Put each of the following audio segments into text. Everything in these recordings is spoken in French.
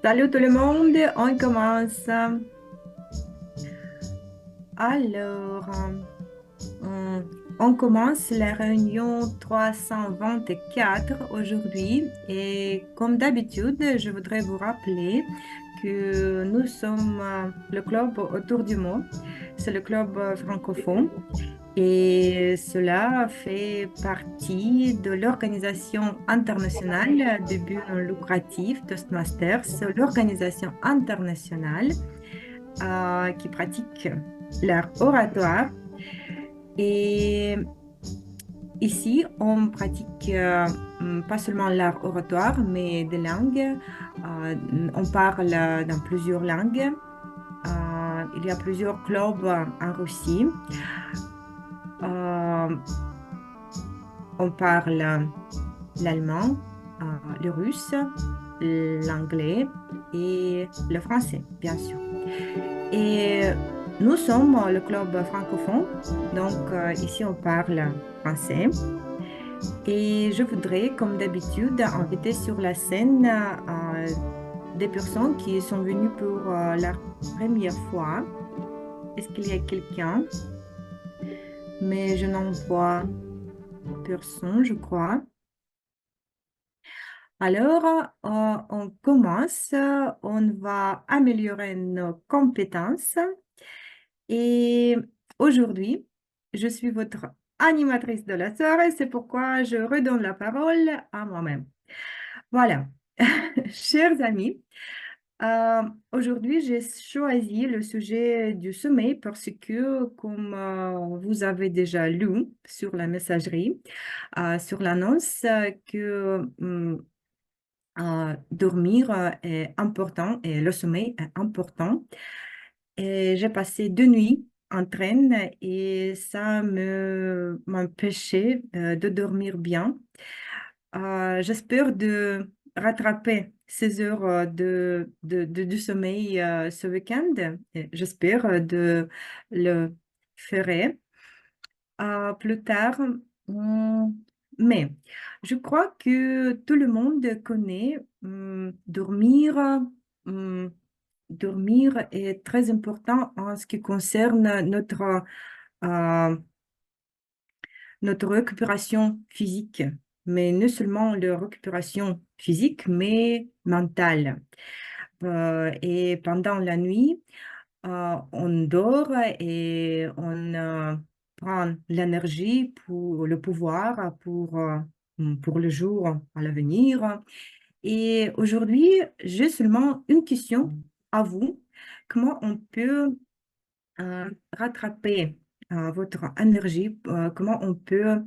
Salut tout le monde, on commence. Alors, on, on commence la réunion 324 aujourd'hui et comme d'habitude, je voudrais vous rappeler que nous sommes le club autour du mot. C'est le club francophone. Et cela fait partie de l'organisation internationale de but non lucratif Toastmasters, l'organisation internationale qui pratique l'art oratoire. Et ici, on pratique pas seulement l'art oratoire, mais des langues. On parle dans plusieurs langues. Il y a plusieurs clubs en Russie. Euh, on parle l'allemand, le russe, l'anglais et le français, bien sûr. Et nous sommes le club francophone, donc ici on parle français. Et je voudrais, comme d'habitude, inviter sur la scène des personnes qui sont venues pour la première fois. Est-ce qu'il y a quelqu'un? Mais je n'en vois personne, je crois. Alors, on commence, on va améliorer nos compétences et aujourd'hui, je suis votre animatrice de la soirée, c'est pourquoi je redonne la parole à moi-même. Voilà, chers amis, aujourd'hui, j'ai choisi le sujet du sommeil parce que, comme vous avez déjà lu sur la messagerie, sur l'annonce, que dormir est important et le sommeil est important. Et j'ai passé 2 nuits en train et ça m'empêchait de dormir bien. J'espère de rattraper ces heures du sommeil ce week-end. Et j'espère de le faire plus tard. Hum, Mais je crois que tout le monde connaît dormir. hum, Dormir est très important en ce qui concerne euh, notre récupération physique, mais non seulement la récupération physique, mais mentale. Et pendant la nuit, on dort et on prend l'énergie pour le pouvoir, pour le jour à l'avenir. Et aujourd'hui, j'ai seulement une question à vous. Comment on peut rattraper votre énergie? Comment on peut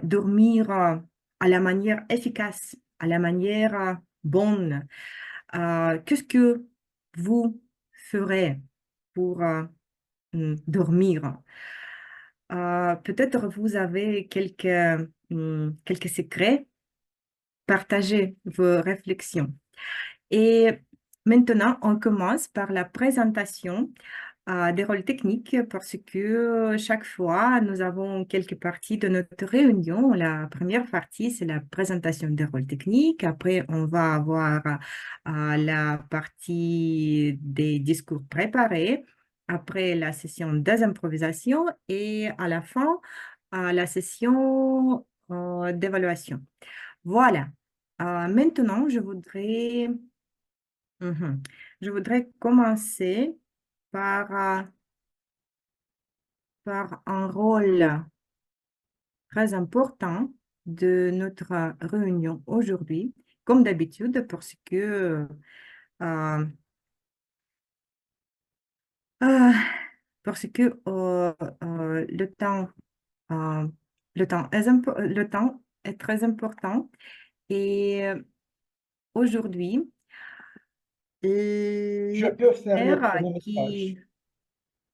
dormir à la manière efficace, à la manière bonne? Qu'est-ce que vous ferez pour dormir? Peut-être vous avez quelques secrets. Partagez vos réflexions. Et maintenant, on commence par la présentation des rôles techniques parce que chaque fois, nous avons quelques parties de notre réunion. La première partie, c'est la présentation des rôles techniques. Après, on va avoir la partie des discours préparés. Après, la session des improvisations et à la fin, la session d'évaluation. Voilà. Maintenant, Mhm. Je voudrais commencer par, par un rôle très important de notre réunion aujourd'hui, comme d'habitude, euh, euh, parce que euh, le temps est très important. Et aujourd'hui, Je peux faire le l'expert chronométrage.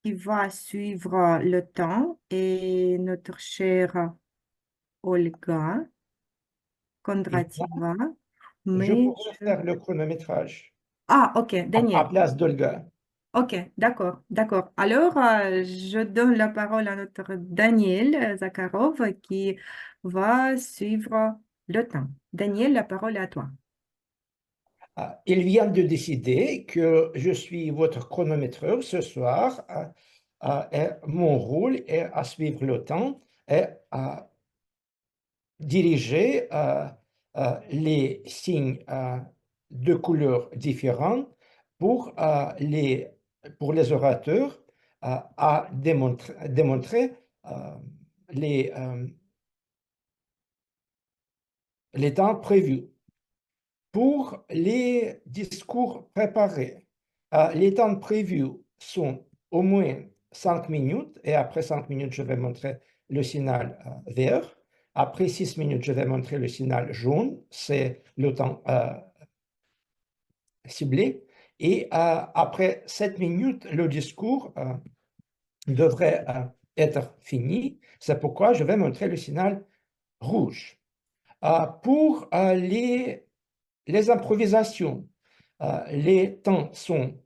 qui va suivre le temps est notre chère Olga Et moi, Kondrativa. je Mais pourrais faire le chronométrage Ah, ok, à Daniel. place d'Olga. Ok, d'accord, d'accord. Alors, je donne la parole à notre Daniel Zakharov qui va suivre le temps. Daniel, la parole est à toi. il vient de décider que je suis votre chronométreur ce soir. Et mon rôle est à suivre le temps et à diriger les signes de couleurs différentes pour, les orateurs à démontrer les, les temps prévus. Pour les discours préparés, les temps prévus sont au moins 5 minutes et après 5 minutes, je vais montrer le signal vert. Après 6 minutes, je vais montrer le signal jaune, c'est le temps ciblé. Et après 7 minutes, le discours devrait être fini. C'est pourquoi je vais montrer le signal rouge. Pour les improvisations, les temps sont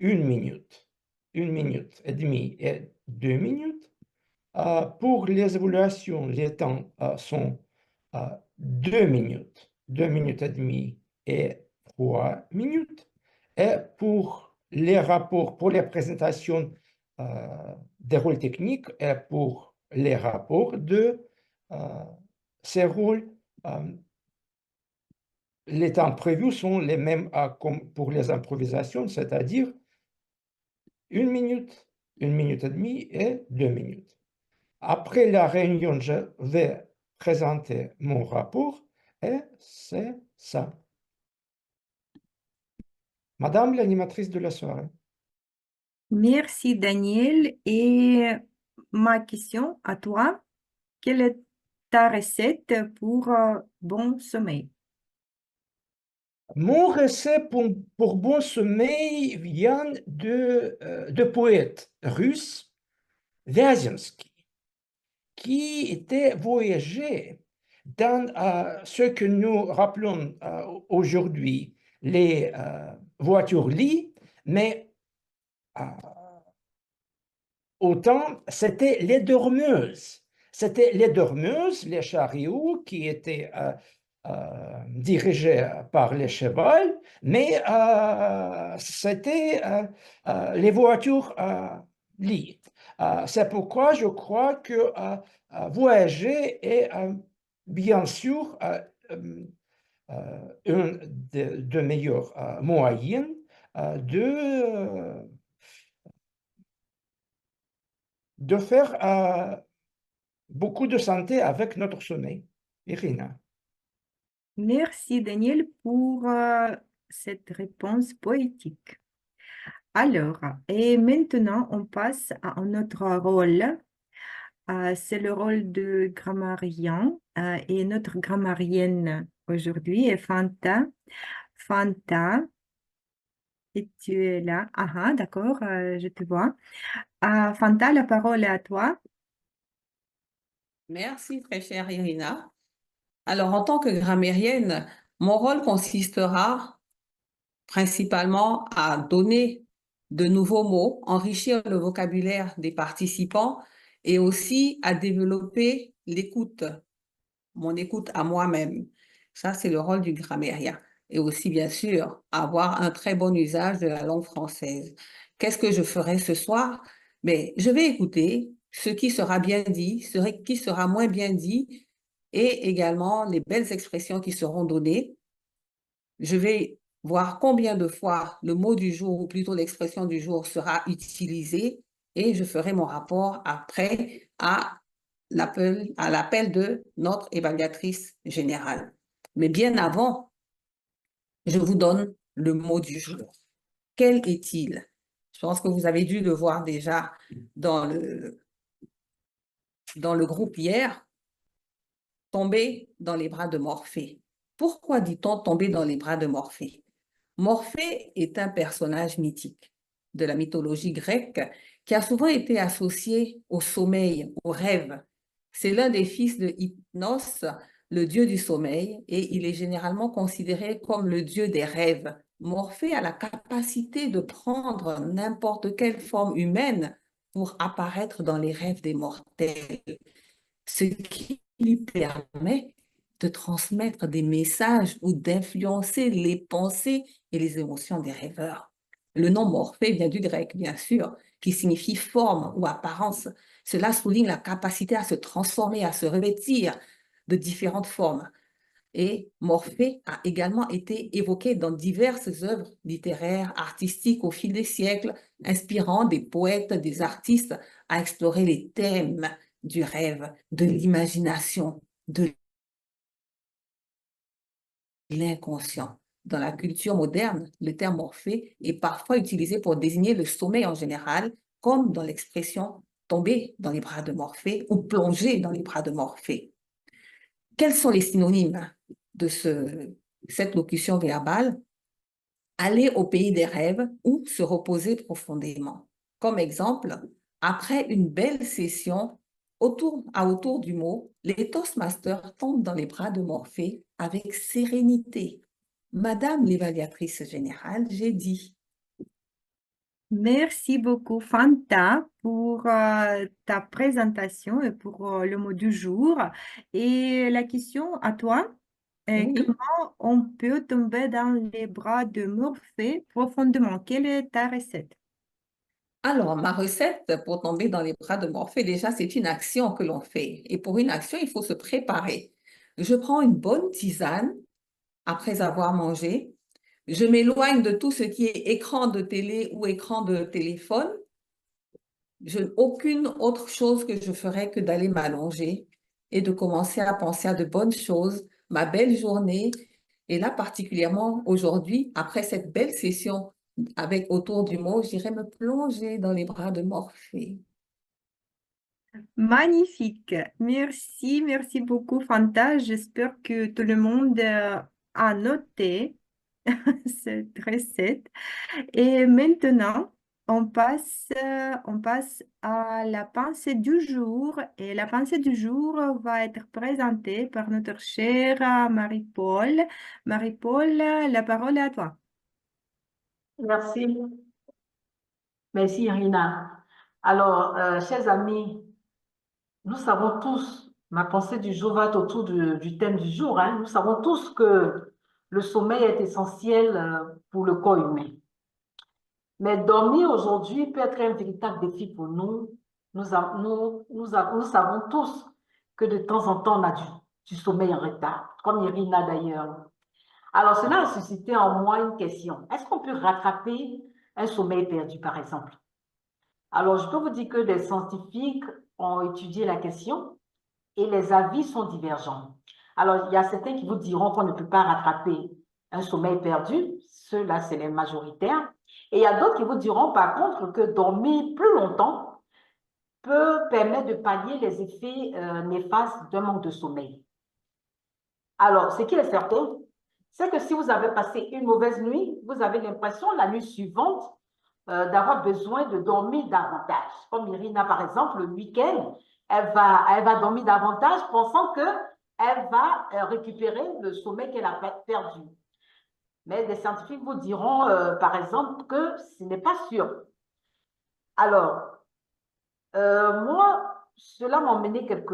1 minute, 1 minute et demie et 2 minutes. Pour les évaluations, les temps sont 2 minutes, 2 minutes et demie et 3 minutes. Et pour les rapports, pour les présentations des rôles techniques et pour les rapports de ces rôles, les temps prévus sont les mêmes comme pour les improvisations, c'est-à-dire 1 minute, 1 minute et demie et 2 minutes. Après la réunion, je vais présenter mon rapport et c'est ça. Madame l'animatrice de la soirée. Merci, Daniel. Et ma question à toi, quelle est ta recette pour bon sommeil? Mon recette pour bon sommeil vient de poète russe Vyasemsky, qui était voyagé dans ce que nous rappelons aujourd'hui les voitures-lits, mais autant c'était les dormeuses. C'était les dormeuses, les chariots qui étaient dirigés par les chevaux, mais c'était les voitures lits. C'est pourquoi je crois que voyager est bien sûr un des meilleurs moyens de faire beaucoup de santé avec notre sommeil. Irina. Merci, Daniel, pour cette réponse poétique. Alors, et maintenant, on passe à un autre rôle. C'est le rôle de grammairien. Et notre grammarienne aujourd'hui est Fanta. Fanta, et tu es là. Ah, d'accord, je te vois. Fanta, la parole est à toi. Merci, très chère Irina. Alors, en tant que grammairienne, mon rôle consistera principalement à donner de nouveaux mots, enrichir le vocabulaire des participants et aussi à développer l'écoute, mon écoute à moi-même. Ça, c'est le rôle du grammairien. Et aussi, bien sûr, avoir un très bon usage de la langue française. Qu'est-ce que je ferai ce soir? Mais je vais écouter ce qui sera bien dit, ce qui sera moins bien dit, et également les belles expressions qui seront données. Je vais voir combien de fois le mot du jour, ou plutôt l'expression du jour, sera utilisé, et je ferai mon rapport après à l'appel de notre évaluatrice générale. Mais bien avant, je vous donne le mot du jour. Quel est-il? Je pense que vous avez dû le voir déjà dans le groupe hier. Tomber dans les bras de Morphée. Pourquoi dit-on tomber dans les bras de Morphée? Morphée est un personnage mythique de la mythologie grecque qui a souvent été associé au sommeil, au rêve. C'est l'un des fils de Hypnos, le dieu du sommeil, et il est généralement considéré comme le dieu des rêves. Morphée a la capacité de prendre n'importe quelle forme humaine pour apparaître dans les rêves des mortels, ce qui lui permet de transmettre des messages ou d'influencer les pensées et les émotions des rêveurs. Le nom Morphée vient du grec, bien sûr, qui signifie forme ou apparence. Cela souligne la capacité à se transformer, à se revêtir de différentes formes. Et Morphée a également été évoqué dans diverses œuvres littéraires, artistiques au fil des siècles, inspirant des poètes, des artistes à explorer les thèmes du rêve, de l'imagination, de l'inconscient. Dans la culture moderne, le terme Morphée est parfois utilisé pour désigner le sommeil en général, comme dans l'expression tomber dans les bras de Morphée ou plonger dans les bras de Morphée. Quels sont les synonymes de cette locution verbale? Aller au pays des rêves ou se reposer profondément. Comme exemple, après une belle session, autour du mot, les Toastmasters tombent dans les bras de Morphée avec sérénité. Madame l'évaluatrice générale, j'ai dit. Merci beaucoup, Fanta, pour ta présentation et pour le mot du jour. Et la question à toi est Oui. comment on peut tomber dans les bras de Morphée profondément? Quelle est ta recette? Alors, ma recette pour tomber dans les bras de Morphée, déjà, c'est une action que l'on fait. Et pour une action, il faut se préparer. Je prends une bonne tisane après avoir mangé. Je m'éloigne de tout ce qui est écran de télé ou écran de téléphone. Aucune autre chose que je ferais que d'aller m'allonger et de commencer à penser à de bonnes choses, ma belle journée. Et là, particulièrement aujourd'hui, après cette belle session avec autour du mot, j'irai me plonger dans les bras de Morphée. Magnifique. Merci, merci beaucoup, Fanta. J'espère que tout le monde a noté cette recette. Et maintenant, on passe à la pensée du jour. Et la pensée du jour va être présentée par notre chère Marie-Paul. Marie-Paul, la parole est à toi. Merci. Merci, Irina. Alors, chers amis, nous savons tous, ma pensée du jour va être autour du thème du jour, hein. Nous savons tous que le sommeil est essentiel pour le corps humain. Mais dormir aujourd'hui peut être un véritable défi pour nous. Nous savons tous que de temps en temps, on a du sommeil en retard, comme Irina d'ailleurs. Alors, cela a suscité en moi une question. Est-ce qu'on peut rattraper un sommeil perdu, par exemple? Alors, je peux vous dire que des scientifiques ont étudié la question et les avis sont divergents. Alors, il y a certains qui vous diront qu'on ne peut pas rattraper un sommeil perdu. Ceux-là, c'est les majoritaires. Et il y a d'autres qui vous diront, par contre, que dormir plus longtemps peut permettre de pallier les effets néfastes d'un manque de sommeil. Alors, ce qui est certain, c'est que si vous avez passé une mauvaise nuit, vous avez l'impression la nuit suivante d'avoir besoin de dormir davantage. Comme Irina, par exemple, le week-end, elle va dormir davantage pensant qu'elle va récupérer le sommeil qu'elle a perdu. Mais des scientifiques vous diront, par exemple, que ce n'est pas sûr. Alors, moi, cela m'a mené quelques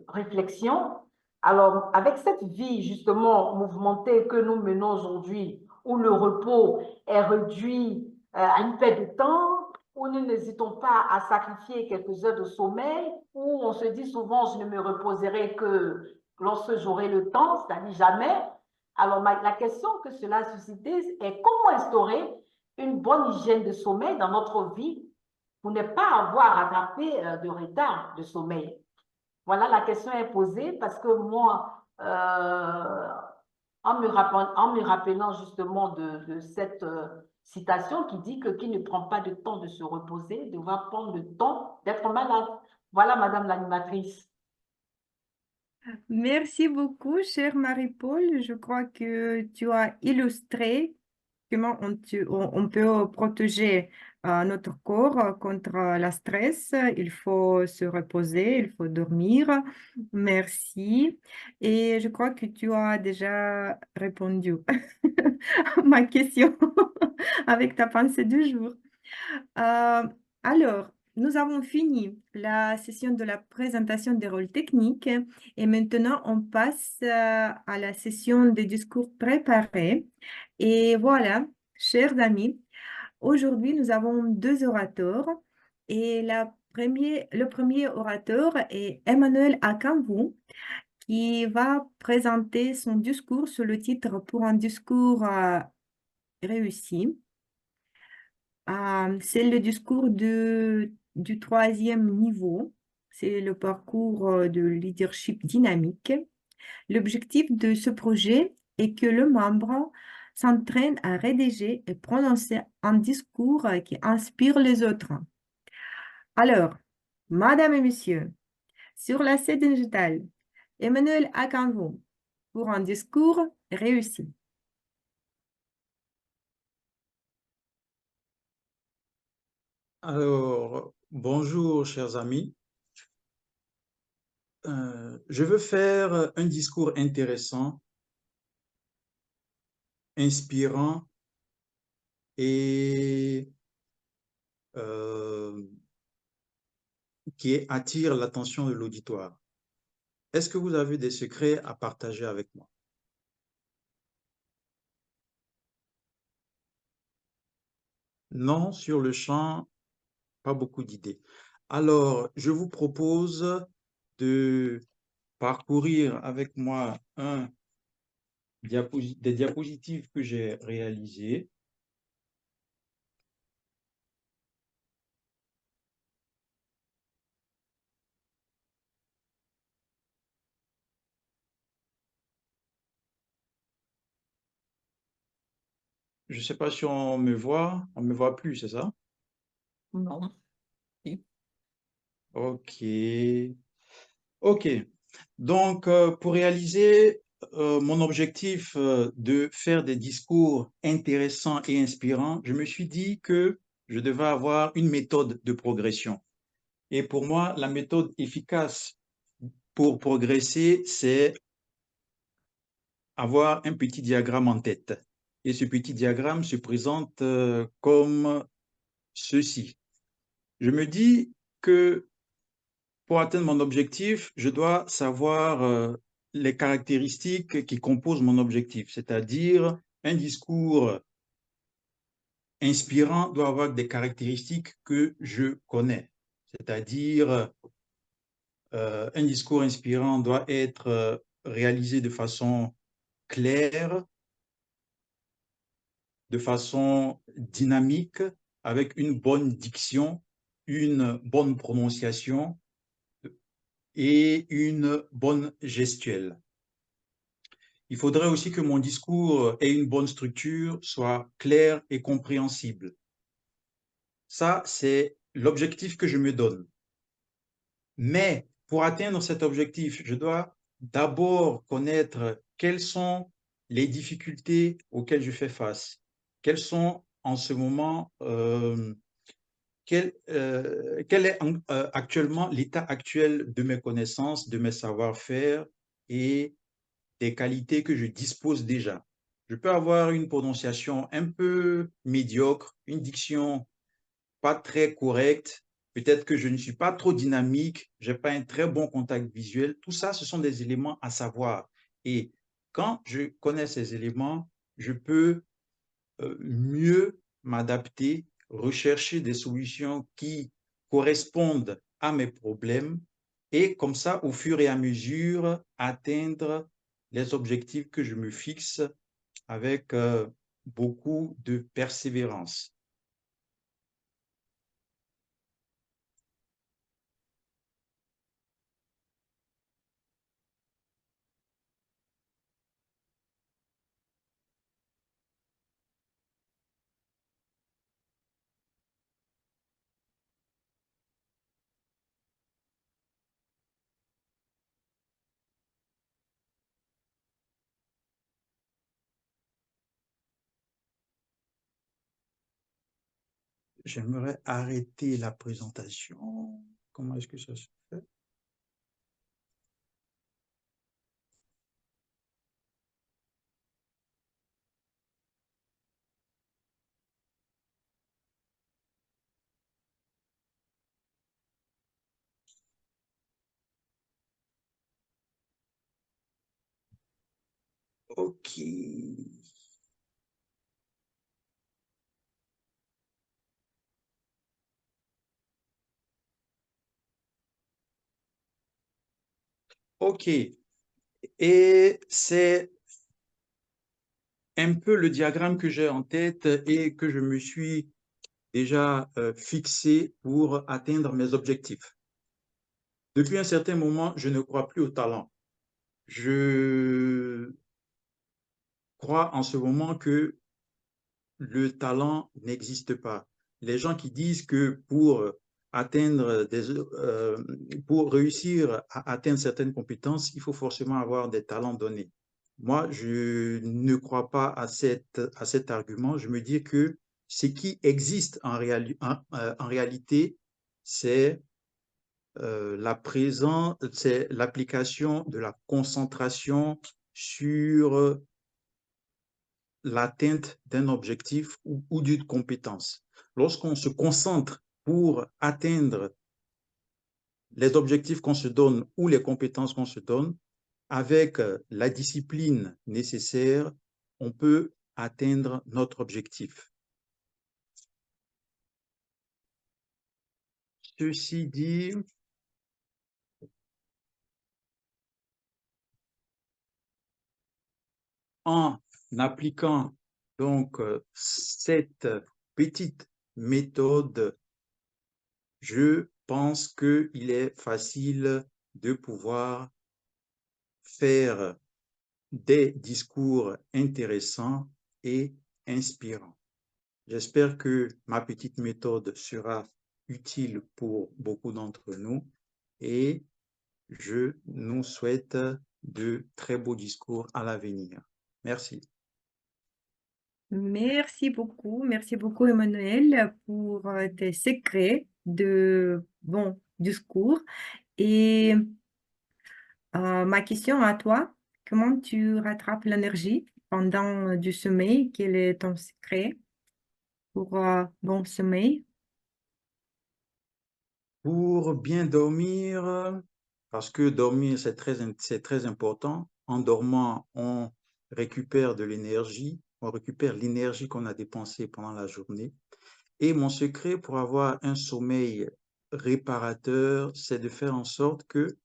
réflexions. Alors, avec cette vie justement mouvementée que nous menons aujourd'hui, où le repos est réduit à une perte de temps, où nous n'hésitons pas à sacrifier quelques heures de sommeil, où on se dit souvent, je ne me reposerai que lorsque j'aurai le temps, c'est-à-dire jamais. Alors, la question que cela a suscité est comment instaurer une bonne hygiène de sommeil dans notre vie pour ne pas avoir rattrapé de retard de sommeil. Voilà, la question est posée parce que moi, en me rappelant justement de cette citation qui dit que qui ne prend pas de temps de se reposer devra prendre le temps d'être malade. Voilà, Madame l'animatrice. Merci beaucoup, chère Marie-Paul. Je crois que tu as illustré comment on peut protéger notre corps contre la stress. Il faut se reposer, il faut dormir. Merci. Et je crois que tu as déjà répondu à ma question avec ta pensée du jour. Alors, nous avons fini la session de la présentation des rôles techniques et maintenant on passe à la session des discours préparés. Et voilà, chers amis, aujourd'hui nous avons deux orateurs et le premier orateur est Emmanuel Akanvu qui va présenter son discours sous le titre Pour un discours réussi. C'est le discours du troisième niveau. C'est le parcours de leadership dynamique. L'objectif de ce projet est que le membre s'entraîne à rédiger et prononcer un discours qui inspire les autres. Alors, Madame et Messieurs, sur la scène digitale, Emmanuel Akanvo pour un discours réussi. Alors, bonjour chers amis. Je veux faire un discours intéressant, inspirant et qui attire l'attention de l'auditoire. Est-ce que vous avez des secrets à partager avec moi? Non, sur le champ, pas beaucoup d'idées. Alors, je vous propose de parcourir avec moi des diapositives que j'ai réalisées. Je ne sais pas si on me voit plus, c'est ça? Non. Oui. Ok. Ok. Donc, pour réaliser mon objectif de faire des discours intéressants et inspirants, je me suis dit que je devais avoir une méthode de progression. Et pour moi, la méthode efficace pour progresser, c'est avoir un petit diagramme en tête. Et ce petit diagramme se présente comme ceci. Je me dis que pour atteindre mon objectif, je dois savoir les caractéristiques qui composent mon objectif, c'est-à-dire un discours inspirant doit avoir des caractéristiques que je connais, c'est-à-dire un discours inspirant doit être réalisé de façon claire, de façon dynamique, avec une bonne diction, une bonne prononciation et une bonne gestuelle. Il faudrait aussi que mon discours ait une bonne structure, soit clair et compréhensible. Ça, c'est l'objectif que je me donne. Mais pour atteindre cet objectif, je dois d'abord connaître quelles sont les difficultés auxquelles je fais face. Quels sont en ce moment, quel est actuellement l'état actuel de mes connaissances, de mes savoir-faire et des qualités que je dispose déjà. Je peux avoir une prononciation un peu médiocre, une diction pas très correcte, peut-être que je ne suis pas trop dynamique, je n'ai pas un très bon contact visuel. Tout ça, ce sont des éléments à savoir. Et quand je connais ces éléments, je peux mieux m'adapter, rechercher des solutions qui correspondent à mes problèmes et comme ça, au fur et à mesure, atteindre les objectifs que je me fixe avec beaucoup de persévérance. J'aimerais arrêter la présentation. Comment est-ce que ça se fait? Ok. Ok. Et c'est un peu le diagramme que j'ai en tête et que je me suis déjà fixé pour atteindre mes objectifs. Depuis un certain moment, je ne crois plus au talent. Je crois en ce moment que le talent n'existe pas. Les gens qui disent que pour réussir à atteindre certaines compétences, il faut forcément avoir des talents donnés. Moi, je ne crois pas à cet argument. Je me dis que ce qui existe en réalité, c'est c'est l'application de la concentration sur l'atteinte d'un objectif ou d'une compétence. Lorsqu'on se concentre pour atteindre les objectifs qu'on se donne ou les compétences qu'on se donne, avec la discipline nécessaire, on peut atteindre notre objectif. Ceci dit, en appliquant donc cette petite méthode, je pense qu'il est facile de pouvoir faire des discours intéressants et inspirants. J'espère que ma petite méthode sera utile pour beaucoup d'entre nous et je nous souhaite de très beaux discours à l'avenir. Merci. Merci beaucoup Emmanuel pour tes secrets de bons discours. Et ma question à toi, comment tu rattrapes l'énergie pendant du sommeil? Quel est ton secret pour bon sommeil? Pour bien dormir, parce que dormir, c'est très important. En dormant, on récupère de l'énergie, on récupère l'énergie qu'on a dépensée pendant la journée. Et mon secret pour avoir un sommeil réparateur, c'est de faire en sorte que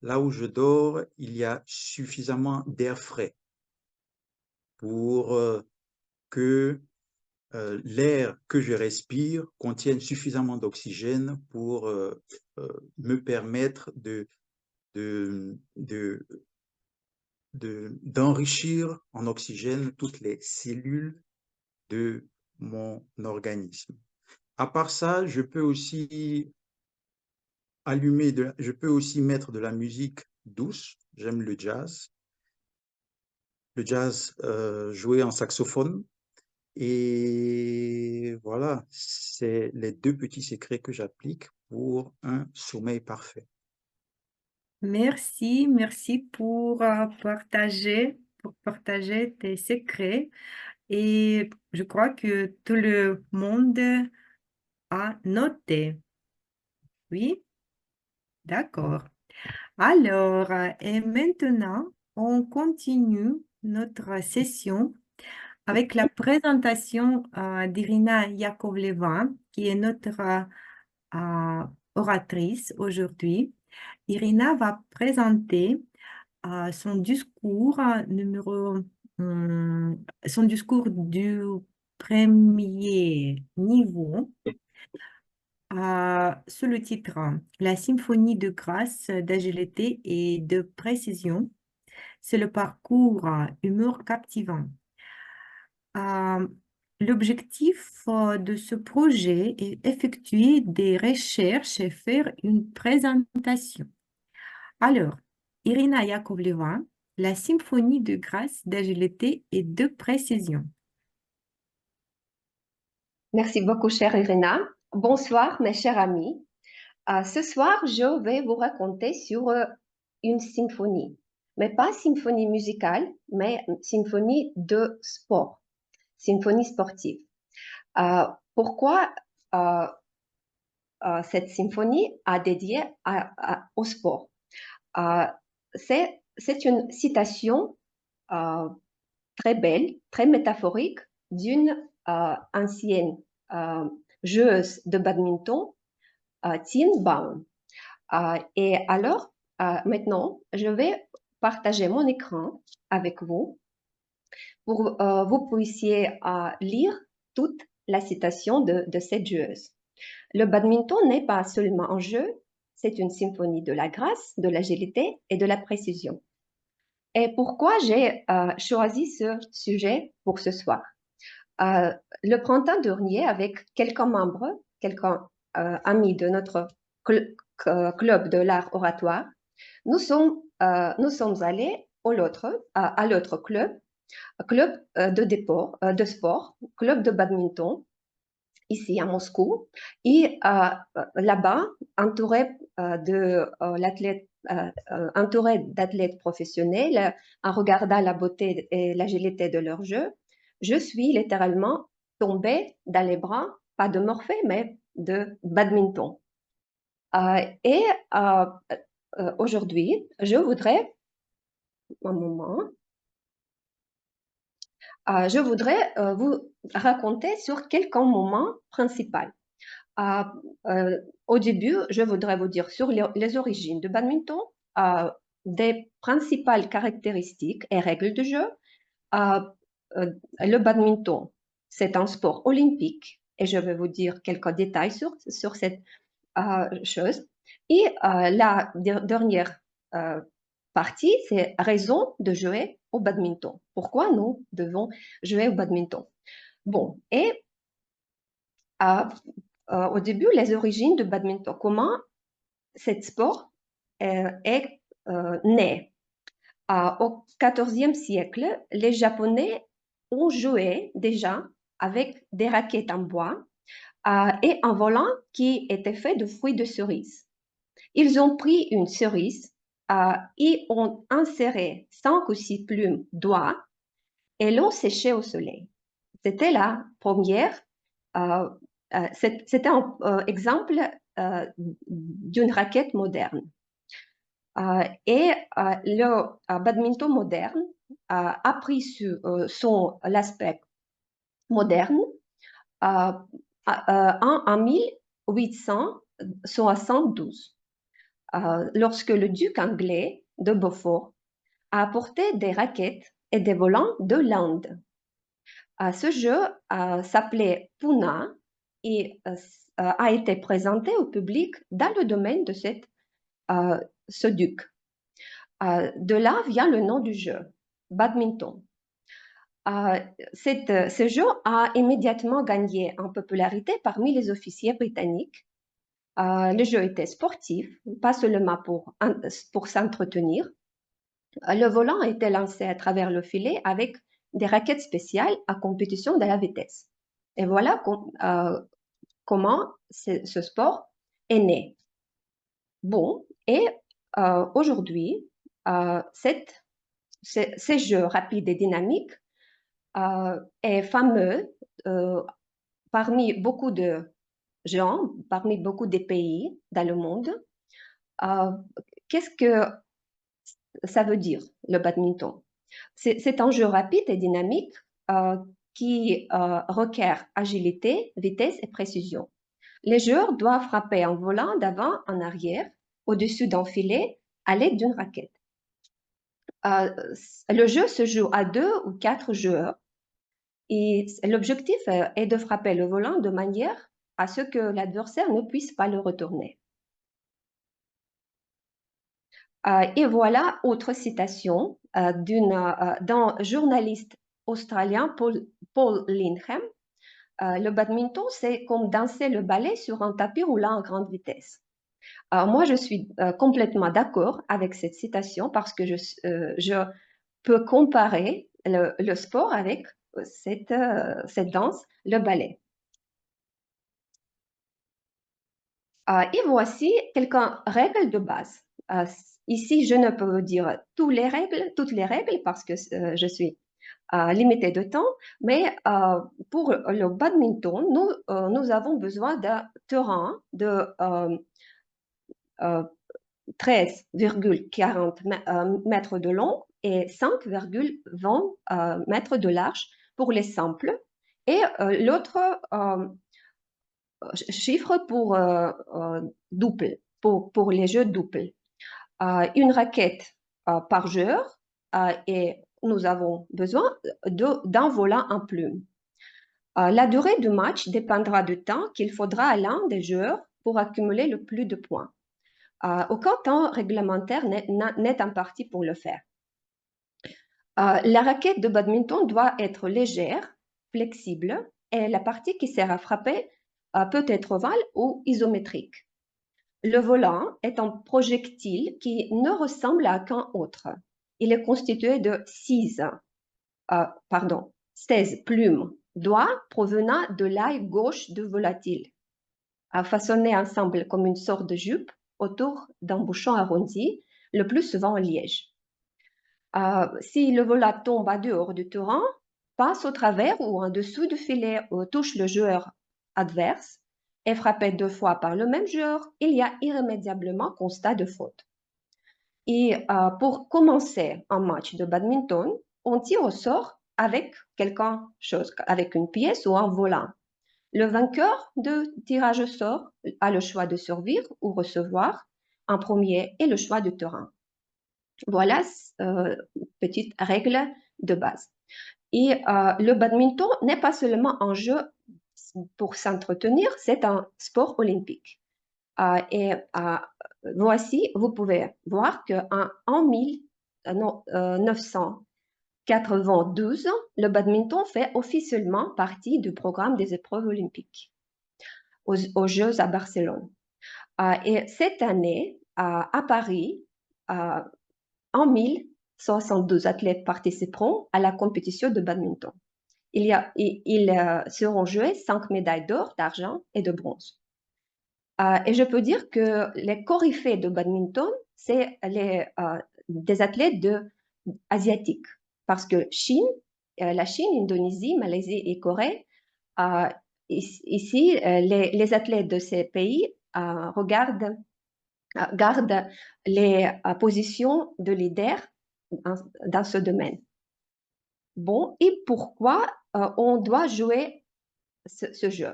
là où je dors, il y a suffisamment d'air frais pour que l'air que je respire contienne suffisamment d'oxygène pour me permettre d'enrichir en oxygène toutes les cellules de mon organisme. À part ça, je peux aussi je peux aussi mettre de la musique douce. J'aime le jazz. Le jazz joué en saxophone. Et voilà, c'est les deux petits secrets que j'applique pour un sommeil parfait. Merci pour partager tes secrets. Et je crois que tout le monde a noté. Oui, d'accord. Alors, et maintenant, on continue notre session avec la présentation d'Irina Yakovleva, qui est notre oratrice aujourd'hui. Irina va présenter son discours son discours du premier niveau sous le titre La symphonie de grâce, d'agilité et de précision. C'est le parcours humour captivant. L'objectif de ce projet est effectuer des recherches et faire une présentation. Alors, Irina Yakovleva, la symphonie de grâce, d'agilité et de précision. Merci beaucoup, chère Irina. Bonsoir, mes chers amis. Ce soir, je vais vous raconter sur une symphonie, mais pas symphonie musicale, mais symphonie de sport, symphonie sportive. Pourquoi cette symphonie a dédié au sport? C'est une citation très belle, très métaphorique d'une ancienne joueuse de badminton, Tien Baum. Et alors, maintenant, je vais partager mon écran avec vous pour que vous puissiez lire toute la citation de cette joueuse. Le badminton n'est pas seulement un jeu, c'est une symphonie de la grâce, de l'agilité et de la précision. Et pourquoi j'ai choisi ce sujet pour ce soir? Le printemps dernier, avec quelques membres, quelques amis de notre club de l'art oratoire, nous sommes allés à l'autre club de sport, club de badminton, ici à Moscou. Et là-bas, entouré d'athlètes professionnels, en regardant la beauté et l'agilité de leur jeu, je suis littéralement tombée dans les bras, pas de Morphée, mais de badminton. Aujourd'hui, je voudrais, un moment, je voudrais vous raconter sur quelques moments principaux. Au début, je voudrais vous dire sur les origines du badminton, des principales caractéristiques et règles de jeu. Le badminton, c'est un sport olympique et je vais vous dire quelques détails sur cette chose. Et la dernière partie, c'est raison de jouer au badminton. Pourquoi nous devons jouer au badminton? Bon, et au début, les origines du badminton. Comment ce sport est né? Au XIVe siècle, les Japonais ont joué déjà avec des raquettes en bois et un volant qui était fait de fruits de cerise. Ils ont pris une cerise et ont inséré 5 ou 6 plumes d'oie et l'ont séchée au soleil. C'était la première. C'était un exemple d'une raquette moderne. Et le badminton moderne a pris l'aspect moderne en 1872, lorsque le duc anglais de Beaufort a apporté des raquettes et des volants de l'Inde. Ce jeu s'appelait Puna et a été présenté au public dans le domaine de ce duc. De là vient le nom du jeu, badminton. Ce jeu a immédiatement gagné en popularité parmi les officiers britanniques. Le jeu était sportif, pas seulement pour s'entretenir. Le volant a été lancé à travers le filet avec des raquettes spéciales à compétition de la vitesse. Et voilà comment ce sport est né. Bon, et aujourd'hui, ces jeux rapides et dynamiques est fameux parmi beaucoup de gens, parmi beaucoup de pays dans le monde. Qu'est-ce que ça veut dire, le badminton? C'est un jeu rapide et dynamique qui requiert agilité, vitesse et précision. Les joueurs doivent frapper en volant d'avant en arrière, au-dessus d'un filet, à l'aide d'une raquette. Le jeu se joue à 2 ou 4 joueurs et l'objectif est de frapper le volant de manière à ce que l'adversaire ne puisse pas le retourner. Et voilà autre citation d'un journaliste australien, Paul Lindham. Le badminton, c'est comme danser le ballet sur un tapis roulant à grande vitesse. Moi, je suis complètement d'accord avec cette citation parce que je peux comparer le sport avec cette danse, le ballet. Et voici quelques règles de base. Ici, je ne peux dire toutes les règles parce que je suis limitée de temps, mais pour le badminton, nous avons besoin d'un terrain 13,40 mètres de long et 5,20 mètres de large pour les simples. Et l'autre chiffre pour double, pour les jeux doubles. Une raquette par joueur et nous avons besoin d'un volant en plume. La durée du match dépendra du temps qu'il faudra à l'un des joueurs pour accumuler le plus de points. Aucun temps réglementaire n'est imparti pour le faire. La raquette de badminton doit être légère, flexible et la partie qui sert à frapper peut être ovale ou isométrique. Le volant est un projectile qui ne ressemble à qu'un autre. Il est constitué de 16 plumes, doigts provenant de l'aile gauche du volatile, façonnés ensemble comme une sorte de jupe autour d'un bouchon arrondi, le plus souvent en liège. Si le volant tombe à dehors du terrain, passe au travers ou en dessous du filet ou touche le joueur adverse, est frappé 2 fois par le même joueur, il y a irrémédiablement constat de faute. Et pour commencer un match de badminton, on tire au sort avec quelque chose, avec une pièce ou un volant. Le vainqueur de tirage au sort a le choix de servir ou recevoir en premier et le choix du terrain. Voilà, petite règle de base. Et le badminton n'est pas seulement un jeu pour s'entretenir, c'est un sport olympique. Voici, vous pouvez voir qu'en 1992, le badminton fait officiellement partie du programme des épreuves olympiques aux Jeux à Barcelone. Et cette année, à Paris, en 1062 athlètes participeront à la compétition de badminton. Ils seront joués 5 médailles d'or, d'argent et de bronze. Et je peux dire que les coryphées de badminton, c'est des athlètes asiatiques. Parce que la Chine, Indonésie, Malaisie et Corée, ici, les athlètes de ces pays gardent les positions de leader dans ce domaine. Bon, et pourquoi on doit jouer ce jeu?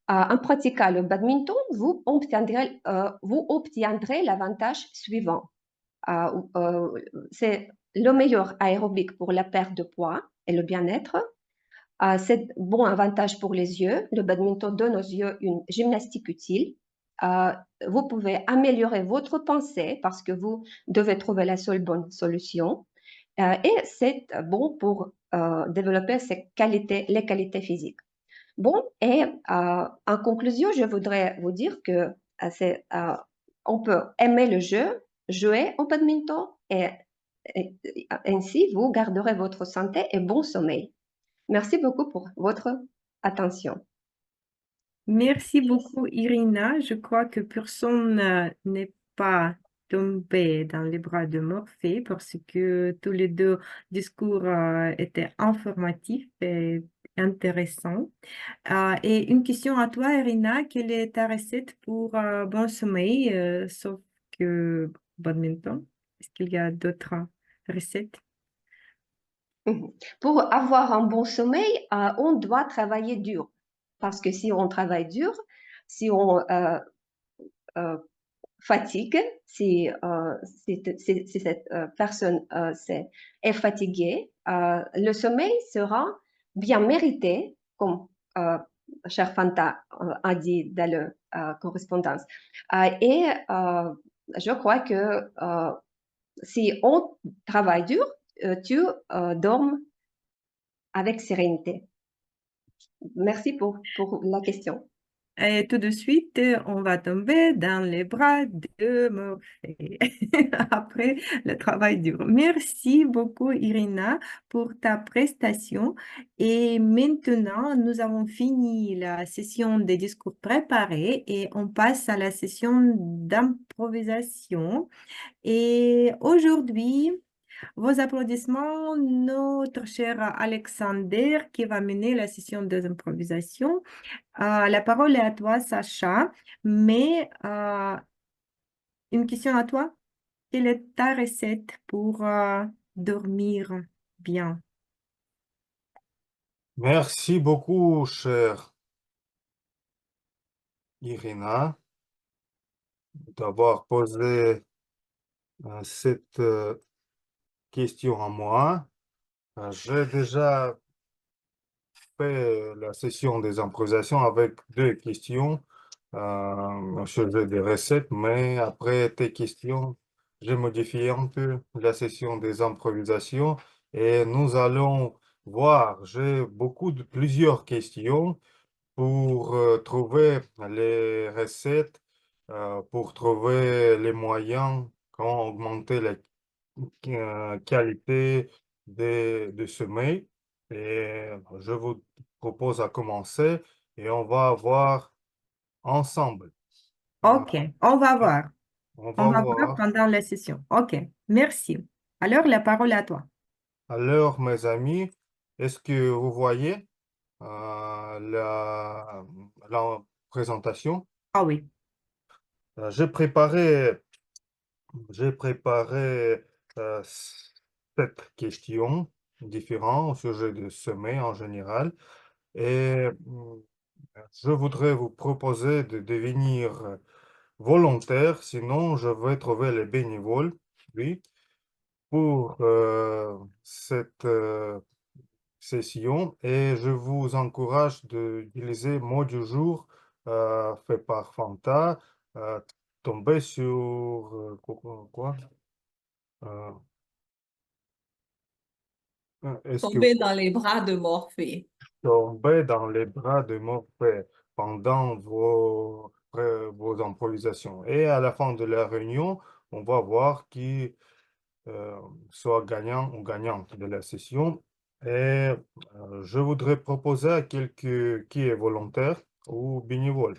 En pratiquant le badminton, vous obtiendrez l'avantage suivant. C'est le meilleur aérobic pour la perte de poids et le bien-être. C'est bon avantage pour les yeux. Le badminton donne aux yeux une gymnastique utile. Vous pouvez améliorer votre pensée parce que vous devez trouver la seule bonne solution. Et c'est bon pour développer les qualités physiques. Bon, et en conclusion, je voudrais vous dire que on peut aimer le jeu, jouer au badminton et ainsi vous garderez votre santé et bon sommeil. Merci beaucoup pour votre attention. Merci beaucoup, Irina. Je crois que personne n'est pas tombé dans les bras de Morphée parce que tous les deux discours étaient informatifs et intéressants. Et une question à toi, Irina. Quelle est ta recette pour bon sommeil, sauf que badminton? Est-ce qu'il y a d'autres recettes? Pour avoir un bon sommeil, on doit travailler dur. Parce que si on travaille dur, si on fatigue, si cette personne est fatiguée, le sommeil sera bien mérité, comme cher Fanta a dit dans la correspondance. Et je crois que si on travaille dur, tu dormes avec sérénité. Merci pour la question. Et tout de suite, on va tomber dans les bras de Morphée après le travail dur. Merci beaucoup, Irina, pour ta prestation. Et maintenant, nous avons fini la session des discours préparés et on passe à la session d'improvisation. Et aujourd'hui, vos applaudissements, notre cher Alexander qui va mener la session d'improvisation. La parole est à toi, Sacha, mais une question à toi. Quelle est ta recette pour dormir bien? Merci beaucoup, chère Irina, d'avoir posé cette question à moi. J'ai déjà fait la session des improvisations avec 2 questions au sujet des recettes, mais après tes questions, j'ai modifié un peu la session des improvisations et nous allons voir. J'ai plusieurs questions pour trouver les recettes, pour trouver les moyens, comment augmenter la qualité de sommeil. Et je vous propose à commencer et on va voir ensemble. OK, on va voir. On On va va voir voir. pendant la session. OK, merci. Alors, la parole est à toi. Alors, mes amis, est-ce que vous voyez la présentation? Ah oui. J'ai préparé J'ai préparé 7 questions différentes au sujet de sommeil en général et je voudrais vous proposer de devenir volontaire, sinon je vais trouver les bénévoles, oui, pour cette session et je vous encourage d'utiliser mot du jour fait par Fanta, euh, tomber sur quoi? Euh, Est-ce que Tomber dans les bras de Morphée. vous tombez dans les bras de Morphée pendant vos improvisations? Et à la fin de la réunion, on va voir qui soit gagnant ou gagnante de la session. Et je voudrais proposer à quelqu'un qui est volontaire ou bénévole.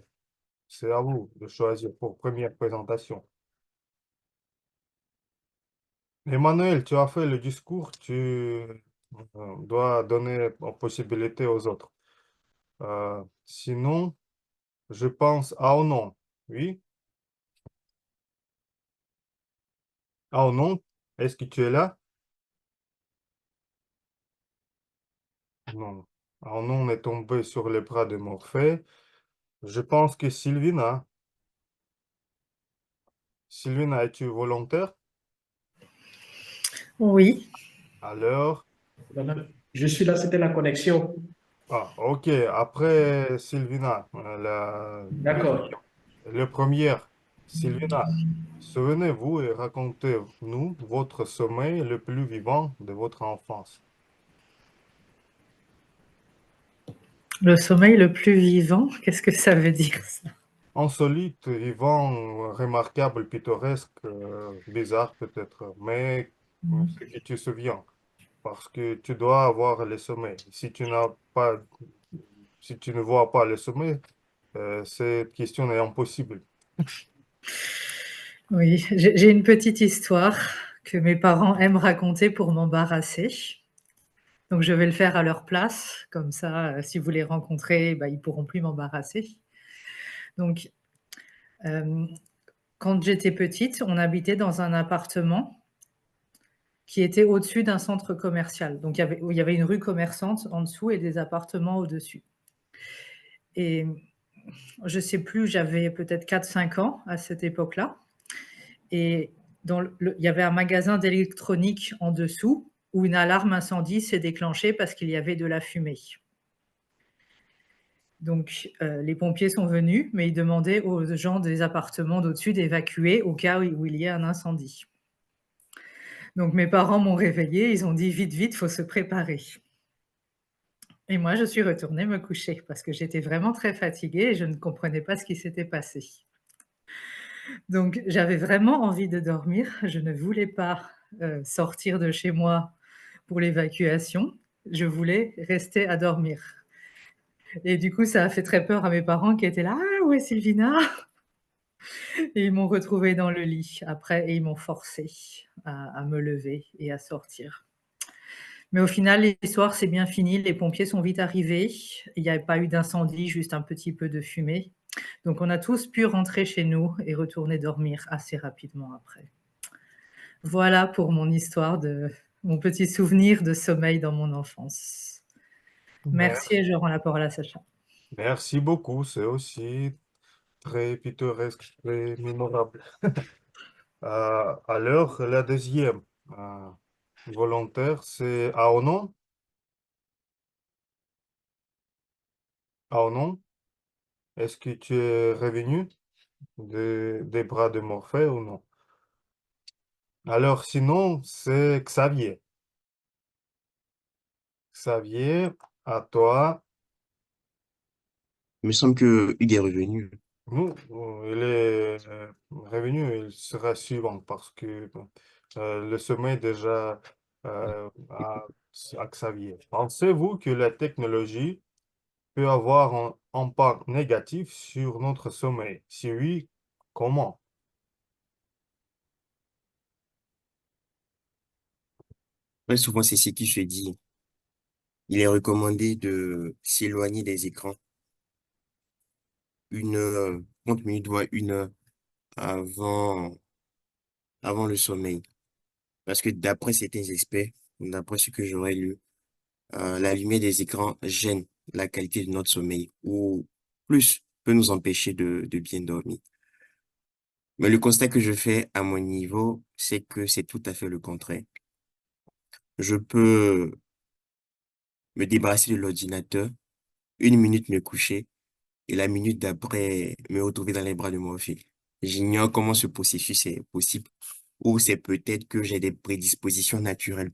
C'est à vous de choisir pour première présentation. Emmanuel, tu as fait le discours, tu dois donner la possibilité aux autres. Sinon, je pense à non. Oui, à non. Est-ce que tu es là? Non. Non est tombé sur les bras de Morphée. Je pense que Sylvina. Sylvina, es-tu volontaire? Oui, Alors, Je suis là, c'était la connexion. ok. Après Sylvina, D'accord. le premier, Sylvina, souvenez-vous et racontez-nous votre sommeil le plus vivant de votre enfance. le sommeil le plus vivant, qu'est-ce que ça veut dire ça? Insolite, vivant, remarquable, pittoresque, bizarre peut-être, mais ce que tu te souviens, parce que tu dois avoir le sommeil. Si tu ne vois pas le sommeil, cette question est impossible. Oui, j'ai une petite histoire que mes parents aiment raconter pour m'embarrasser. Donc je vais le faire à leur place, comme ça, si vous les rencontrez, bah, ils pourront plus m'embarrasser. Donc, quand j'étais petite, on habitait dans un appartement qui était au-dessus d'un centre commercial. Donc il y avait une rue commerçante en dessous et des appartements au-dessus. Et je sais plus, j'avais peut-être 4-5 ans à cette époque-là. Et il y avait un magasin d'électronique en dessous où une alarme incendie s'est déclenchée parce qu'il y avait de la fumée. Donc, les pompiers sont venus, mais ils demandaient aux gens des appartements d'au-dessus d'évacuer au cas où il y ait un incendie. Donc, mes parents m'ont réveillée, ils ont dit vite, vite, il faut se préparer. Et moi, je suis retournée me coucher parce que j'étais vraiment très fatiguée et je ne comprenais pas ce qui s'était passé. Donc, j'avais vraiment envie de dormir. Je ne voulais pas sortir de chez moi pour l'évacuation. Je voulais rester à dormir. Et du coup, ça a fait très peur à mes parents qui étaient là. Ah, où est Sylvina? Et ils m'ont retrouvée dans le lit après et ils m'ont forcée à me lever et à sortir. Mais au final, l'histoire s'est bien finie. Les pompiers sont vite arrivés. Il n'y avait pas eu d'incendie, juste un petit peu de fumée. Donc, on a tous pu rentrer chez nous et retourner dormir assez rapidement après. Voilà pour mon histoire mon petit souvenir de sommeil dans mon enfance. Merci et je rends la parole à Sacha. Merci beaucoup, c'est aussi très pittoresque, très mémorable. Alors, la deuxième volontaire, c'est Aonon. Aonon, est-ce que tu es revenu des bras de Morphée ou non? Alors, sinon, c'est Xavier. Xavier, à toi. Il me semble que Hugues est revenu. Nous, il est revenu, il sera suivant parce que le sommet déjà à Xavier. Pensez-vous que la technologie peut avoir un impact négatif sur notre sommeil? Si oui, comment? Ouais, souvent, c'est ce qui se dit. Il est recommandé de s'éloigner des écrans 30 minutes, voire 1 heure avant, avant le sommeil. Parce que d'après certains experts, d'après ce que j'aurais lu, la lumière des écrans gêne la qualité de notre sommeil ou plus peut nous empêcher de bien dormir. Mais le constat que je fais à mon niveau, c'est que c'est tout à fait le contraire. Je peux me débarrasser de l'ordinateur, 1 minute me coucher et la minute d'après me retrouver dans les bras de mon fils. J'ignore comment ce processus est possible ou c'est peut-être que j'ai des prédispositions naturelles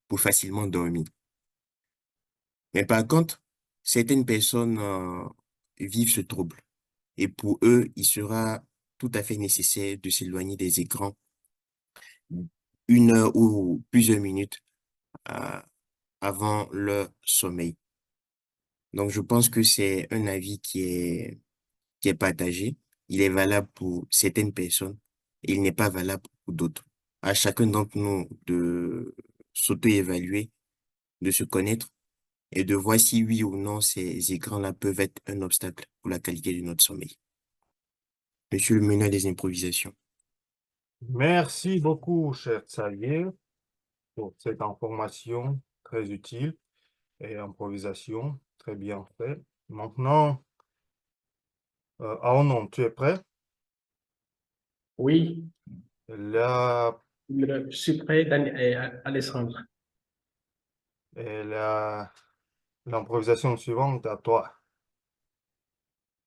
pour facilement dormir. Mais par contre, certaines personnes vivent ce trouble et pour eux, il sera tout à fait nécessaire de s'éloigner des écrans 1 heure ou plusieurs minutes euh, avant leur sommeil. Donc, je pense que c'est un avis qui est partagé. Il est valable pour certaines personnes et il n'est pas valable pour d'autres. À chacun d'entre nous de s'auto-évaluer, de se connaître et de voir si oui ou non ces écrans-là peuvent être un obstacle pour la qualité de notre sommeil. Monsieur le meneur des improvisations. Merci beaucoup, cher Xavier, pour cette information très utile et improvisation très bien faite. Maintenant, Aonon, tu es prêt? Oui, La, je suis prêt, Alessandre. l'improvisation suivante à toi.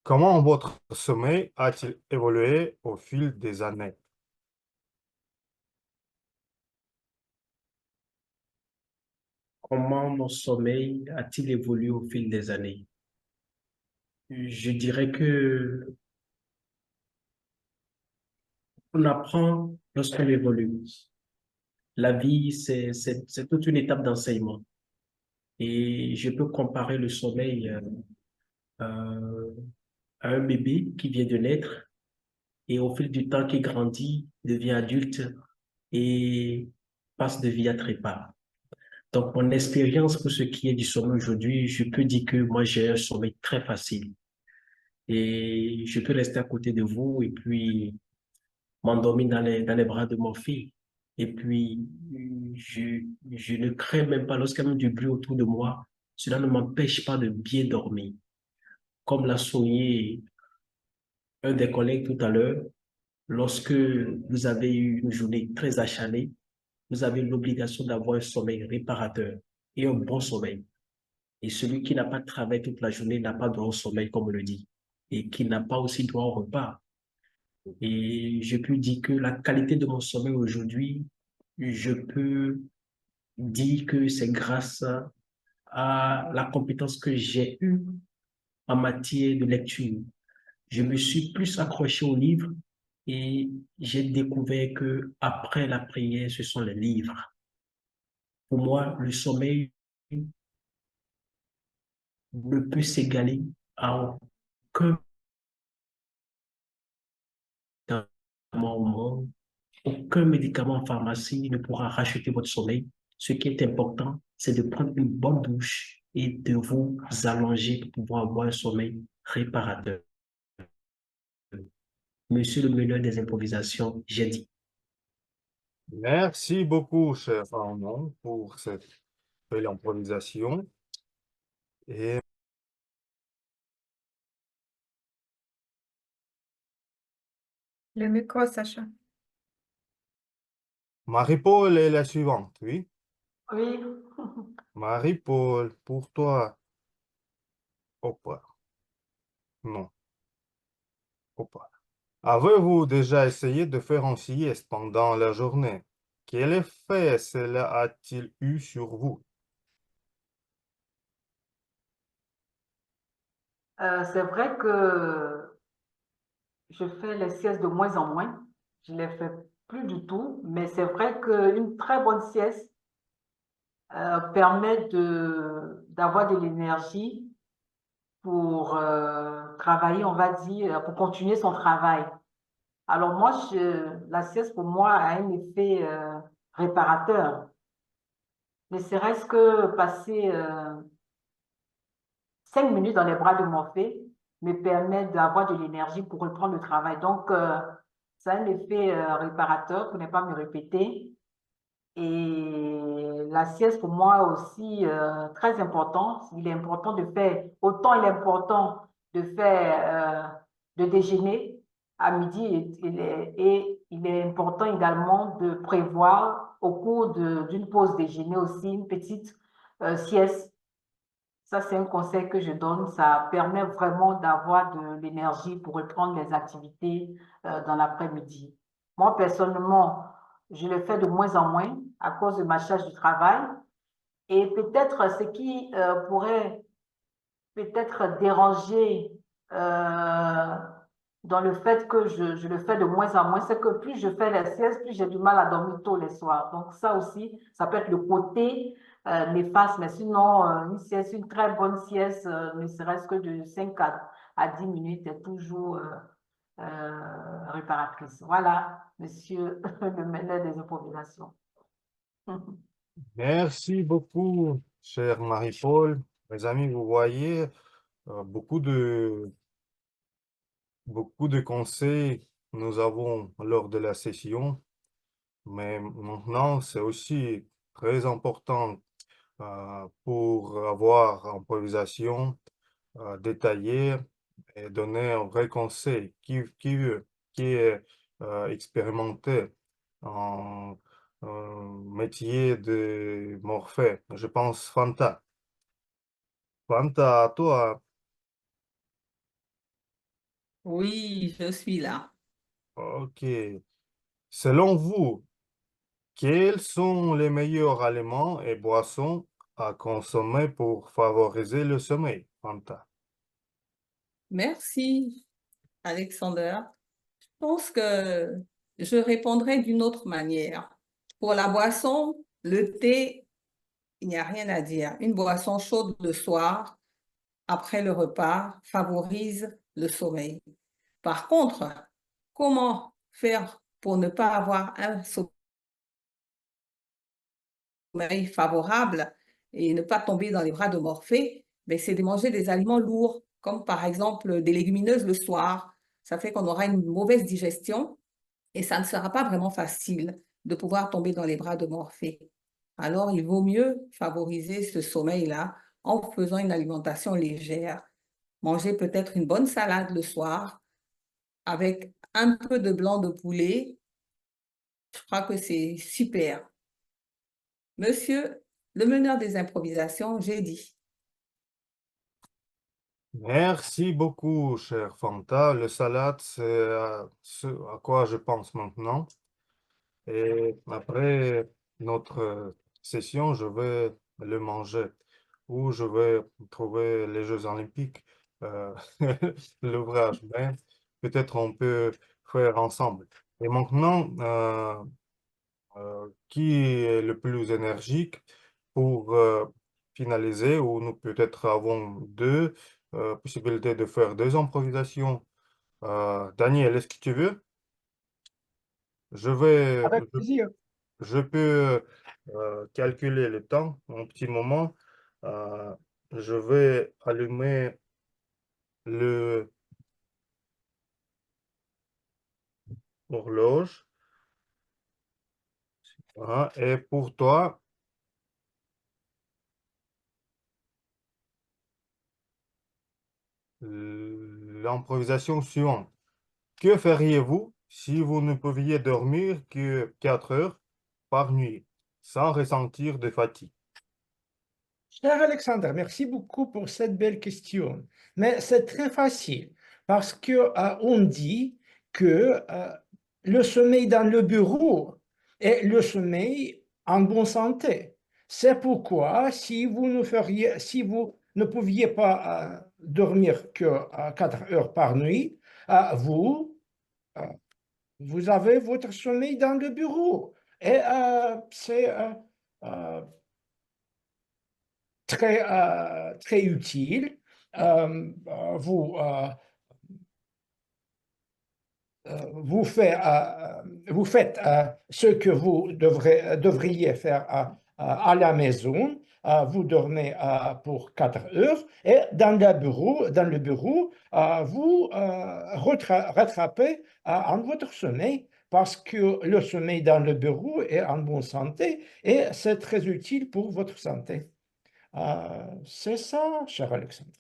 Comment votre sommeil a-t-il évolué au fil des années? Comment mon sommeil a-t-il évolué au fil des années? Je dirais que on apprend lorsqu'on évolue. La vie, c'est toute une étape d'enseignement. Et je peux comparer le sommeil euh, à un bébé qui vient de naître et au fil du temps qui grandit, devient adulte et passe de vie à trépas. Donc, mon expérience pour ce qui est du sommeil aujourd'hui, je peux dire que moi, j'ai un sommeil très facile. Et je peux rester à côté de vous et puis m'endormir dans les bras de mon fils. Et puis, je ne crains même pas lorsqu'il y a même du bruit autour de moi. Cela ne m'empêche pas de bien dormir. Comme l'a souligné un des collègues tout à l'heure, lorsque vous avez eu une journée très acharnée, vous avez l'obligation d'avoir un sommeil réparateur et un bon sommeil. Et celui qui n'a pas travaillé toute la journée n'a pas droit au sommeil, comme on le dit, et qui n'a pas aussi droit au repas. Et je peux dire que la qualité de mon sommeil aujourd'hui, je peux dire que c'est grâce à la compétence que j'ai eue en matière de lecture. Je me suis plus accroché aux livres et j'ai découvert que après la prière, ce sont les livres. Pour moi, le sommeil ne peut s'égaler à aucun médicament au monde. Aucun médicament en pharmacie ne pourra racheter votre sommeil. Ce qui est important, c'est de prendre une bonne douche et de vous allonger pour pouvoir avoir un sommeil réparateur. Monsieur le meneur des improvisations, j'ai dit. Merci beaucoup, cher Armand, pour cette belle improvisation. Et Le micro, Sacha. Marie-Paul est la suivante, oui. Oui. Marie-Paul, pour toi, Opa. Non, Opa. Avez-vous déjà essayé de faire un sieste pendant la journée? Quel effet cela a-t-il eu sur vous? C'est vrai que je fais les siestes de moins en moins. Je ne les fais plus du tout, mais c'est vrai qu'une très bonne sieste permet d'avoir de l'énergie pour travailler, on va dire, pour continuer son travail. Alors moi, la sieste pour moi a un effet réparateur. Ne serait-ce que passer 5 minutes dans les bras de Morphée me permet d'avoir de l'énergie pour reprendre le travail. Donc, ça a un effet réparateur, pour ne pas me répéter. Et la sieste, pour moi aussi, très important. Il est important de faire, autant il est important de faire, de déjeuner à midi et il est important également de prévoir au cours d'une pause déjeuner aussi une petite sieste. Ça, c'est un conseil que je donne. Ça permet vraiment d'avoir de l'énergie pour reprendre les activités dans l'après-midi. Moi, personnellement, je le fais de moins en moins à cause de ma charge du travail. Et peut-être ce qui pourrait peut-être déranger dans le fait que je le fais de moins en moins, c'est que plus je fais les siestes, plus j'ai du mal à dormir tôt les soirs. Donc ça aussi, ça peut être le côté néfaste, mais sinon, une sieste, une très bonne sieste, ne serait-ce que de 5 à 10 minutes, est toujours réparatrice. Voilà, monsieur le meneur des improvisations. Merci beaucoup, cher Marie-Paul. Mes amis, vous voyez, euh, beaucoup de, beaucoup de conseils nous avons lors de la session, mais maintenant, c'est aussi très important pour avoir improvisation détaillée et donner un vrai conseil qui est expérimenté en métier de Morphée. Je pense Fanta. Fanta, à toi. Oui, je suis là. OK. Selon vous, quels sont les meilleurs aliments et boissons à consommer pour favoriser le sommeil, Fanta? Merci, Alexander. Je pense que je répondrai d'une autre manière. Pour la boisson, le thé, il n'y a rien à dire. Une boisson chaude le soir, après le repas, favorise le sommeil. Par contre, comment faire pour ne pas avoir un sommeil favorable et ne pas tomber dans les bras de Morphée? Ben, c'est de manger des aliments lourds, comme par exemple des légumineuses le soir. Ça fait qu'on aura une mauvaise digestion et ça ne sera pas vraiment facile de pouvoir tomber dans les bras de Morphée. Alors, il vaut mieux favoriser ce sommeil-là en faisant une alimentation légère. Manger peut-être une bonne salade le soir avec un peu de blanc de poulet. Je crois que c'est super. Monsieur le meneur des improvisations, j'ai dit. Merci beaucoup, cher Fanta. Le salade, c'est ce à quoi je pense maintenant. Et après notre session, je vais le manger ou je vais trouver les Jeux Olympiques, euh, l'ouvrage. Mais peut-être on peut faire ensemble. Et maintenant, qui est le plus énergique pour finaliser, ou nous peut-être avons deux possibilités de faire deux improvisations. Daniel, est-ce que tu veux? Je vais, Avec plaisir. je peux calculer le temps un petit moment. Euh, je vais allumer le horloge. Voilà. Et pour toi, l'improvisation suivante. Que feriez-vous si vous ne pouviez dormir que 4 heures par nuit sans ressentir de fatigue? Cher Alexandre, merci beaucoup pour cette belle question. Mais c'est très facile parce que on dit que le sommeil dans le bureau est le sommeil en bonne santé. C'est pourquoi si vous ne pouviez pas dormir que 4 heures par nuit, vous vous avez votre sommeil dans le bureau. Et c'est très utile. Vous, vous faites ce que vous devriez faire à la maison. Vous dormez pour 4 heures et dans le bureau, vous rattrapez en votre sommeil parce que le sommeil dans le bureau est en bonne santé et c'est très utile pour votre santé. C'est ça, cher Alexandre.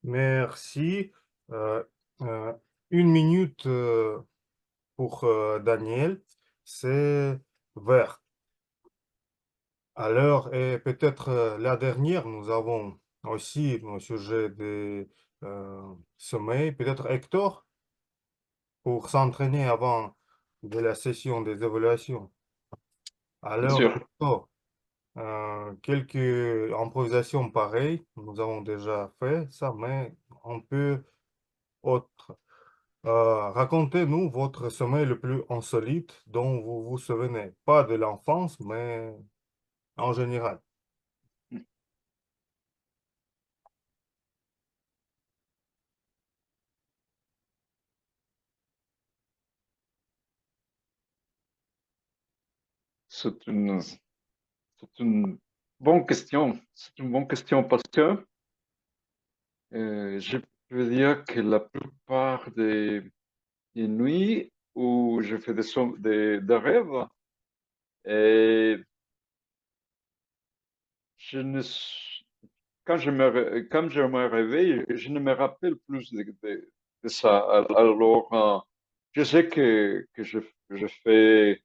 Merci. Euh, euh, 1 minute pour Daniel, c'est vert. Alors, et peut-être la dernière, nous avons aussi au sujet de sommeil, peut-être Hector, pour s'entraîner avant de la session des évaluations. Bien Alors, sûr. Hector, quelques improvisations pareilles, nous avons déjà fait ça, mais on peut autre. Racontez-nous votre sommeil le plus insolite dont vous vous souvenez, pas de l'enfance, mais en général. C'est une bonne question. C'est une bonne question parce que je peux dire que la plupart des nuits où je fais des rêves, et je ne, s- quand je me réveille, je ne me rappelle plus de ça. Alors, je sais que je fais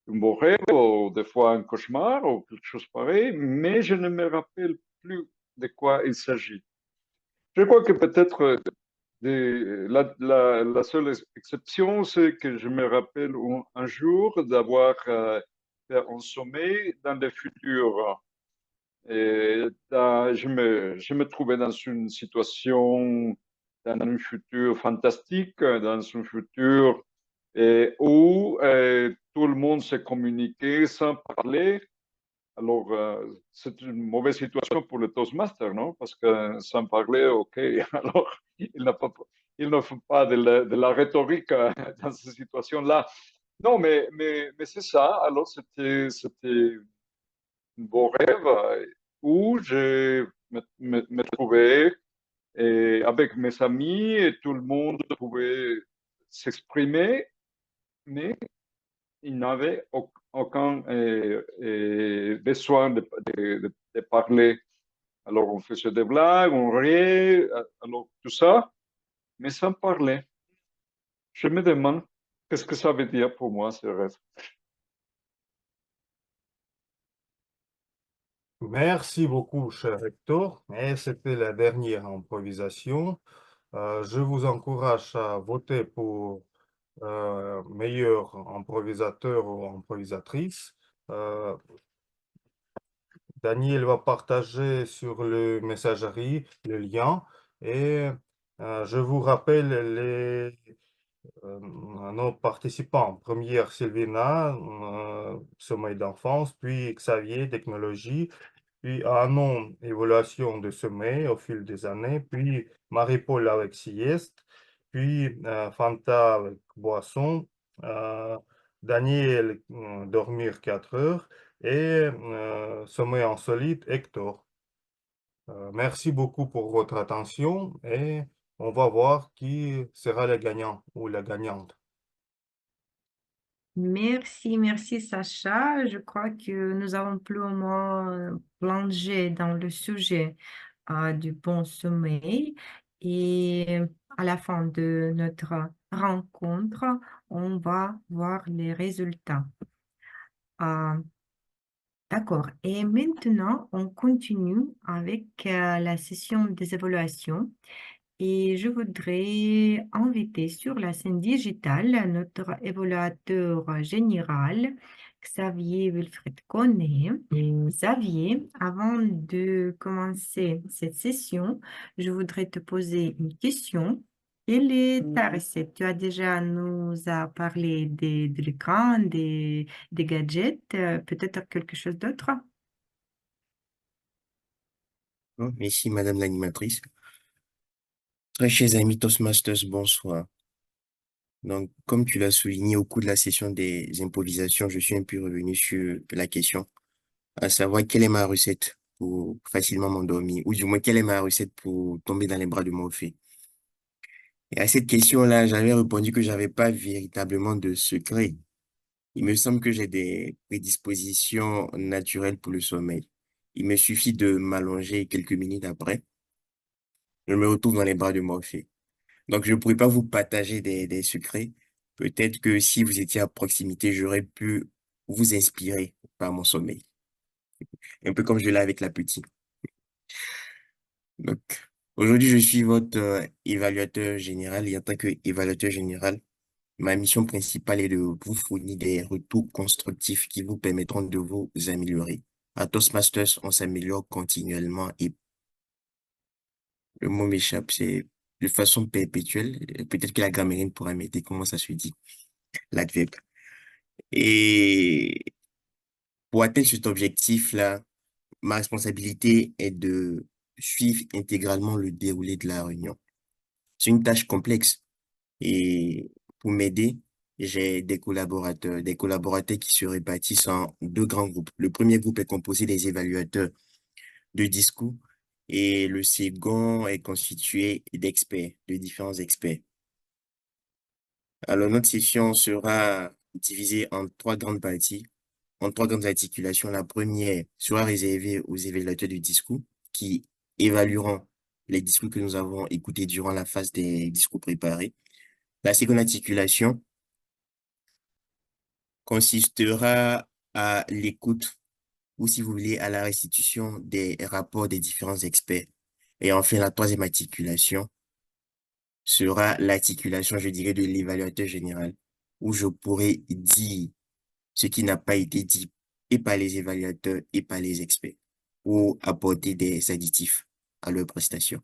un beau rêve ou des fois un cauchemar ou quelque chose pareil, mais je ne me rappelle plus de quoi il s'agit. Je crois que peut-être la seule exception, c'est que je me rappelle un jour d'avoir fait un sommeil dans le futur. Et je me trouvais dans une situation, dans un futur fantastique, dans un futur où tout le monde se communiquait sans parler. Alors, c'est une mauvaise situation pour le Toastmaster, non? Parce que sans parler, OK, alors il ne faut pas de la rhétorique dans ces situations-là. Non, mais c'est ça. Alors, c'était un beau rêve où je me trouvais avec mes amis et tout le monde pouvait s'exprimer, mais il n'avait aucun besoin de parler. Alors on faisait des blagues, on riait, alors tout ça, mais sans parler. Je me demande qu'est-ce que ça veut dire pour moi ce rêve. Merci beaucoup, cher Hector. Et c'était la dernière improvisation. Je vous encourage à voter pour meilleur improvisateur ou improvisatrice. Euh, Daniel va partager sur le messagerie le lien et je vous rappelle nos participants. Première, Sylvina, sommeil d'enfance, puis Xavier, technologie, puis Anon, évaluation de sommeil au fil des années, puis Marie-Paul avec sieste, puis Fanta avec boisson, euh, Daniel, dormir 4 heures, et sommeil insolite, Hector. Merci beaucoup pour votre attention et on va voir qui sera le gagnant ou la gagnante. Merci Sacha. Je crois que nous avons plus ou moins plongé dans le sujet du bon sommeil et à la fin de notre rencontre, on va voir les résultats. Euh, d'accord. Et maintenant, on continue avec la session des évaluations. Et je voudrais inviter sur la scène digitale notre évaluateur général, Xavier Wilfried Koné. Xavier, avant de commencer cette session, je voudrais te poser une question. Quelle est ta recette? Tu as déjà nous a parlé de l'écran, des gadgets, peut-être quelque chose d'autre? Bon, merci, Madame l'animatrice. Très chers amis Toastmasters, bonsoir. Donc, comme tu l'as souligné au cours de la session des improvisations, je suis un peu revenu sur la question, à savoir quelle est ma recette pour facilement m'endormir, ou du moins quelle est ma recette pour tomber dans les bras de Morphée. Et à cette question-là, j'avais répondu que j'avais pas véritablement de secret. Il me semble que j'ai des prédispositions naturelles pour le sommeil. Il me suffit de m'allonger quelques minutes après, je me retrouve dans les bras de Morphée. Donc, je ne pourrais pas vous partager des secrets. Peut-être que si vous étiez à proximité, j'aurais pu vous inspirer par mon sommeil. Un peu comme je l'ai avec la petite. Donc, aujourd'hui, je suis votre évaluateur général. Et en tant qu'évaluateur général, ma mission principale est de vous fournir des retours constructifs qui vous permettront de vous améliorer. À Toastmasters, on s'améliore continuellement et le mot m'échappe, c'est de façon perpétuelle. Peut-être que la grammairienne pourra m'aider comment ça se dit, l'adverbe. Et pour atteindre cet objectif-là, ma responsabilité est de suivre intégralement le déroulé de la réunion. C'est une tâche complexe et pour m'aider, j'ai des collaborateurs qui se répartissent en deux grands groupes. Le premier groupe est composé des évaluateurs de discours et le second est constitué d'experts, de différents experts. Alors, notre session sera divisée en trois grandes parties, en trois grandes articulations. La première sera réservée aux évaluateurs de discours qui évalueront les discours que nous avons écoutés durant la phase des discours préparés. La seconde articulation consistera à l'écoute ou, si vous voulez, à la restitution des rapports des différents experts. Et enfin, la troisième articulation sera l'articulation, je dirais, de l'évaluateur général, où je pourrai dire ce qui n'a pas été dit et par les évaluateurs et par les experts, ou apporter des additifs à leur prestation.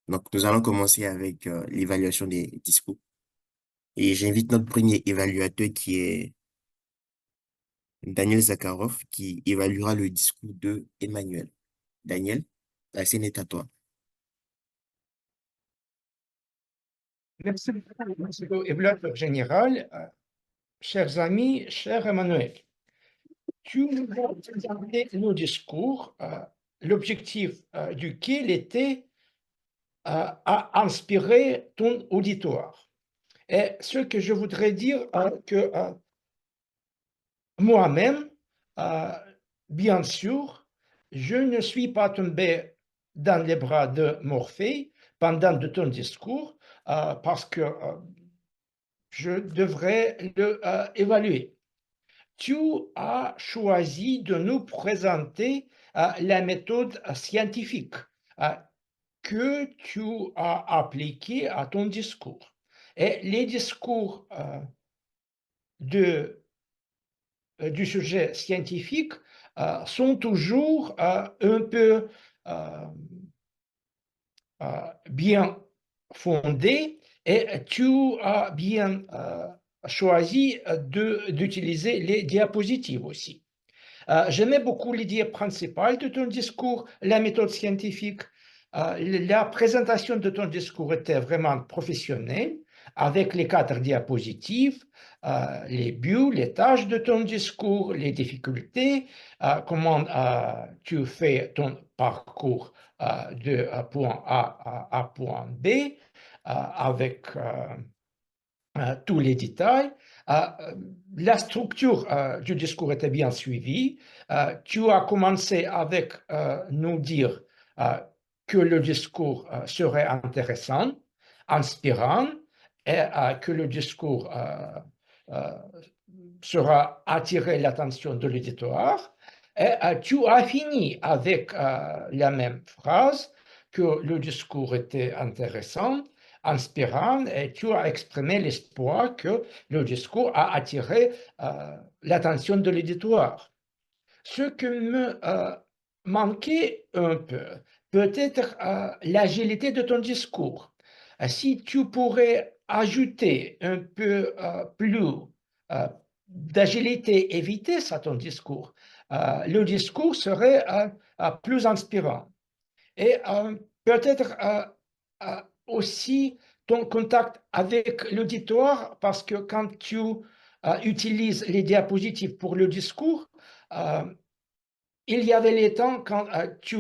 Donc, nous allons commencer avec l'évaluation des discours. Et j'invite notre premier évaluateur qui est Daniel Zakharov, qui évaluera le discours de Emmanuel. Daniel, la scène est à toi. Merci beaucoup, évaluateur général. Chers amis, cher Emmanuel, tu nous as présenté nos discours, l'objectif duquel était à inspirer ton auditoire. Et ce que je voudrais dire, que moi-même, bien sûr, je ne suis pas tombé dans les bras de Morphée pendant de ton discours, parce que je devrais le évaluer. Tu as choisi de nous présenter la méthode scientifique que tu as appliquée à ton discours. Et les discours du sujet scientifique sont toujours un peu bien fondés, et tu as bien choisi d'utiliser les diapositives aussi. J'aimais beaucoup l'idée principale de ton discours, la méthode scientifique. La présentation de ton discours était vraiment professionnelle, avec les 4 diapositives, les buts, les tâches de ton discours, les difficultés, comment tu fais ton parcours de point A à point B, avec tous les détails. La structure du discours était bien suivie. Tu as commencé avec nous dire que le discours serait intéressant, inspirant, et que le discours sera attirer l'attention de l'éditeur. Et tu as fini avec la même phrase, que le discours était intéressant, inspirant, et tu as exprimé l'espoir que le discours a attiré l'attention de l'éditeur. Ce que me manquait un peu, peut-être l'agilité de ton discours. Si tu pourrais ajouter un peu plus d'agilité et vitesse à ton discours, le discours serait plus inspirant. Et peut-être aussi ton contact avec l'auditoire, parce que quand tu utilises les diapositives pour le discours, il y avait les temps quand tu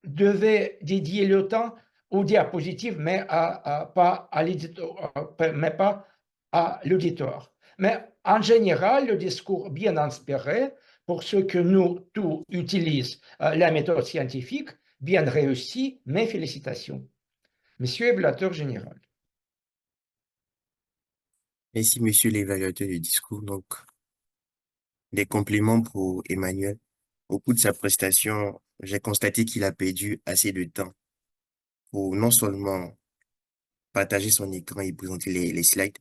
devais dédier le temps aux diapositives, mais pas à l'éditeur, mais pas à l'auditeur. Mais en général, le discours bien inspiré, pour ceux que nous tous utilisent la méthode scientifique, bien réussi, mes félicitations. Monsieur l'évaluateur général. Merci, monsieur l'évaluateur du discours. Donc, des compliments pour Emmanuel. Au cours de sa prestation, j'ai constaté qu'il a perdu assez de temps pour non seulement partager son écran et présenter les slides,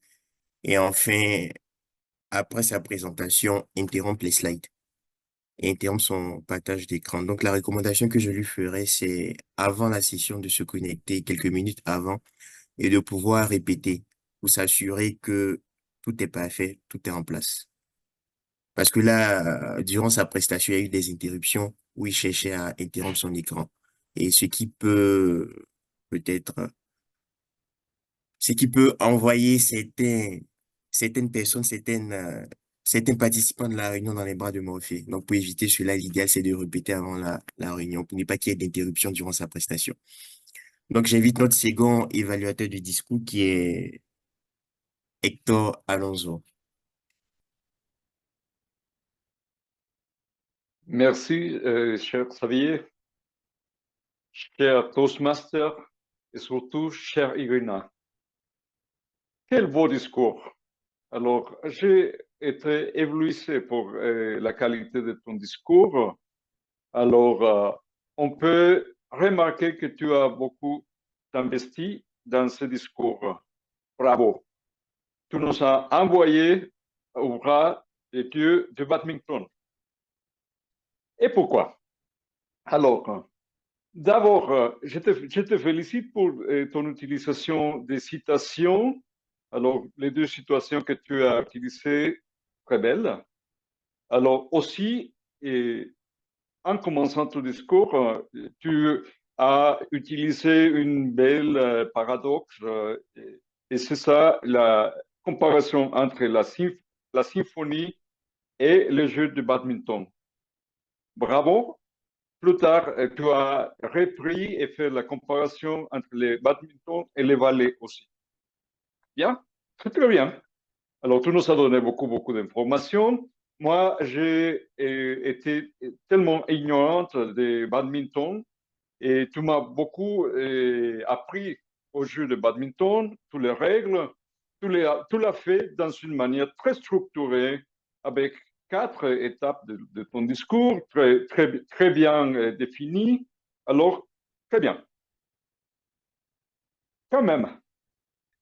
et enfin, après sa présentation, interrompre les slides et interrompre son partage d'écran. Donc, la recommandation que je lui ferai, c'est avant la session de se connecter quelques minutes avant et de pouvoir répéter pour s'assurer que tout est parfait, tout est en place. Parce que là, durant sa prestation, il y a eu des interruptions où il cherchait à interrompre son écran. Et ce qui peut envoyer certaines personnes, certains participants de la réunion dans les bras de Morphée. Donc, pour éviter cela, l'idéal, c'est de répéter avant la réunion pour ne pas qu'il y ait d'interruption durant sa prestation. Donc, j'invite notre second évaluateur du discours qui est Hector Alonso. Merci, cher Xavier, cher Toastmaster et surtout, cher Irina. Quel beau discours! Alors, j'ai été éblouissé pour la qualité de ton discours. Alors, on peut remarquer que tu as beaucoup investi dans ce discours. Bravo! Tu nous as envoyé au bras des dieux du badminton. Et pourquoi? Alors, d'abord, je te félicite pour ton utilisation des citations. Alors, les deux citations que tu as utilisées, très belles. Alors, aussi, en commençant ton discours, tu as utilisé une belle paradoxe, et c'est ça, la comparaison entre la symphonie et le jeu de badminton. Bravo! Plus tard, tu as repris et fait la comparaison entre le badminton et le ballet aussi. Bien, c'est très bien. Alors, tu nous as donné beaucoup d'informations. Moi, j'ai été tellement ignorante de badminton et tu m'as beaucoup appris au jeu de badminton, toutes les règles, tout l'a fait dans une manière très structurée avec 4 étapes de ton discours, très bien définies. Alors, très bien. Quand même,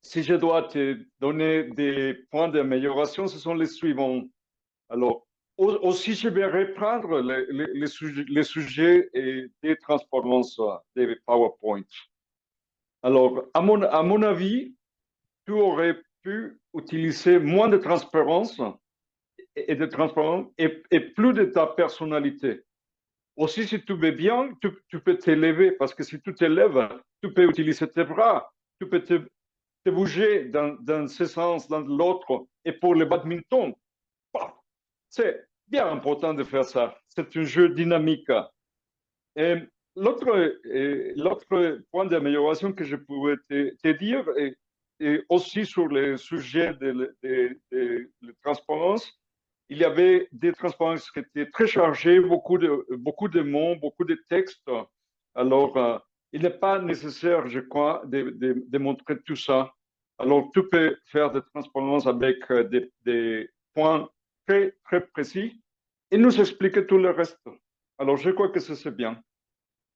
si je dois te donner des points d'amélioration, ce sont les suivants. Alors, aussi, je vais reprendre les sujets des transparences des PowerPoint. Alors, à mon avis, tu aurais pu utiliser moins de transparence et plus de ta personnalité. Aussi, si tu veux bien, tu peux t'élever, parce que si tu t'élèves, tu peux utiliser tes bras, tu peux te bouger dans ce sens, dans l'autre. Et pour le badminton, c'est bien important de faire ça. C'est un jeu dynamique. Et l'autre point d'amélioration que je pourrais te dire, et aussi sur le sujet de transparence, il y avait des transparences qui étaient très chargées, beaucoup de mots, beaucoup de textes. Alors, il n'est pas nécessaire, je crois, de montrer tout ça. Alors, tu peux faire des transparences avec des points très, très précis et nous expliquer tout le reste. Alors, je crois que c'est bien.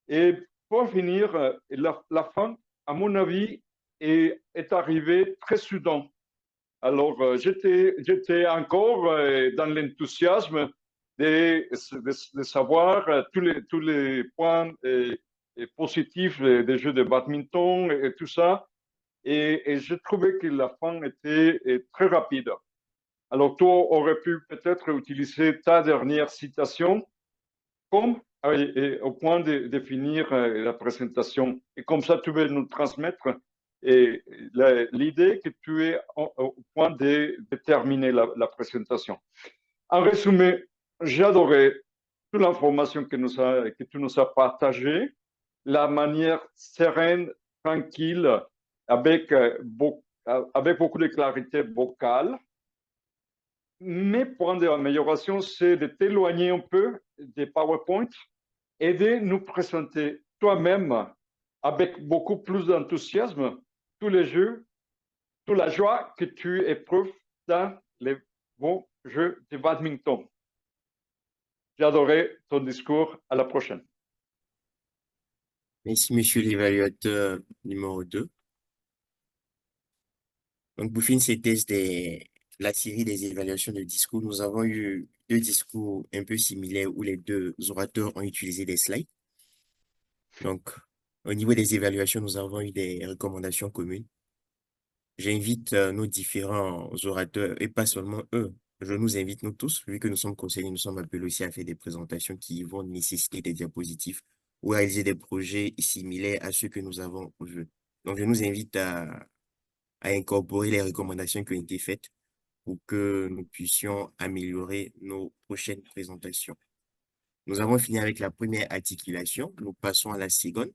Et pour finir, la fin, à mon avis, est arrivée très soudain. Alors, j'étais encore dans l'enthousiasme de savoir tous les points positifs des jeux de badminton et tout ça. Et je trouvais que la fin était très rapide. Alors, toi, aurais pu peut-être utiliser ta dernière citation comme au point de finir la présentation. Et comme ça, tu veux nous transmettre l'idée que tu es au point de terminer la présentation. En résumé, j'ai adoré toute l'information que tu nous as partagée, la manière sereine, tranquille, avec beaucoup de clarité vocale. Mes points d'amélioration, c'est de t'éloigner un peu des PowerPoint et de nous présenter toi-même avec beaucoup plus d'enthousiasme tous les jeux, toute la joie que tu éprouves dans les bons jeux de badminton. J'ai adoré ton discours. À la prochaine. Merci, monsieur l'évaluateur numéro 2. Donc, pour finir ces tests la série des évaluations de discours, nous avons eu 2 discours un peu similaires où les 2 orateurs ont utilisé des slides. Donc, au niveau des évaluations, nous avons eu des recommandations communes. J'invite nos différents orateurs, et pas seulement eux, je nous invite nous tous, vu que nous sommes conseillers, nous sommes appelés aussi à faire des présentations qui vont nécessiter des diapositives ou à réaliser des projets similaires à ceux que nous avons vus. Donc, je nous invite à incorporer les recommandations qui ont été faites pour que nous puissions améliorer nos prochaines présentations. Nous avons fini avec la première articulation. Nous passons à la seconde,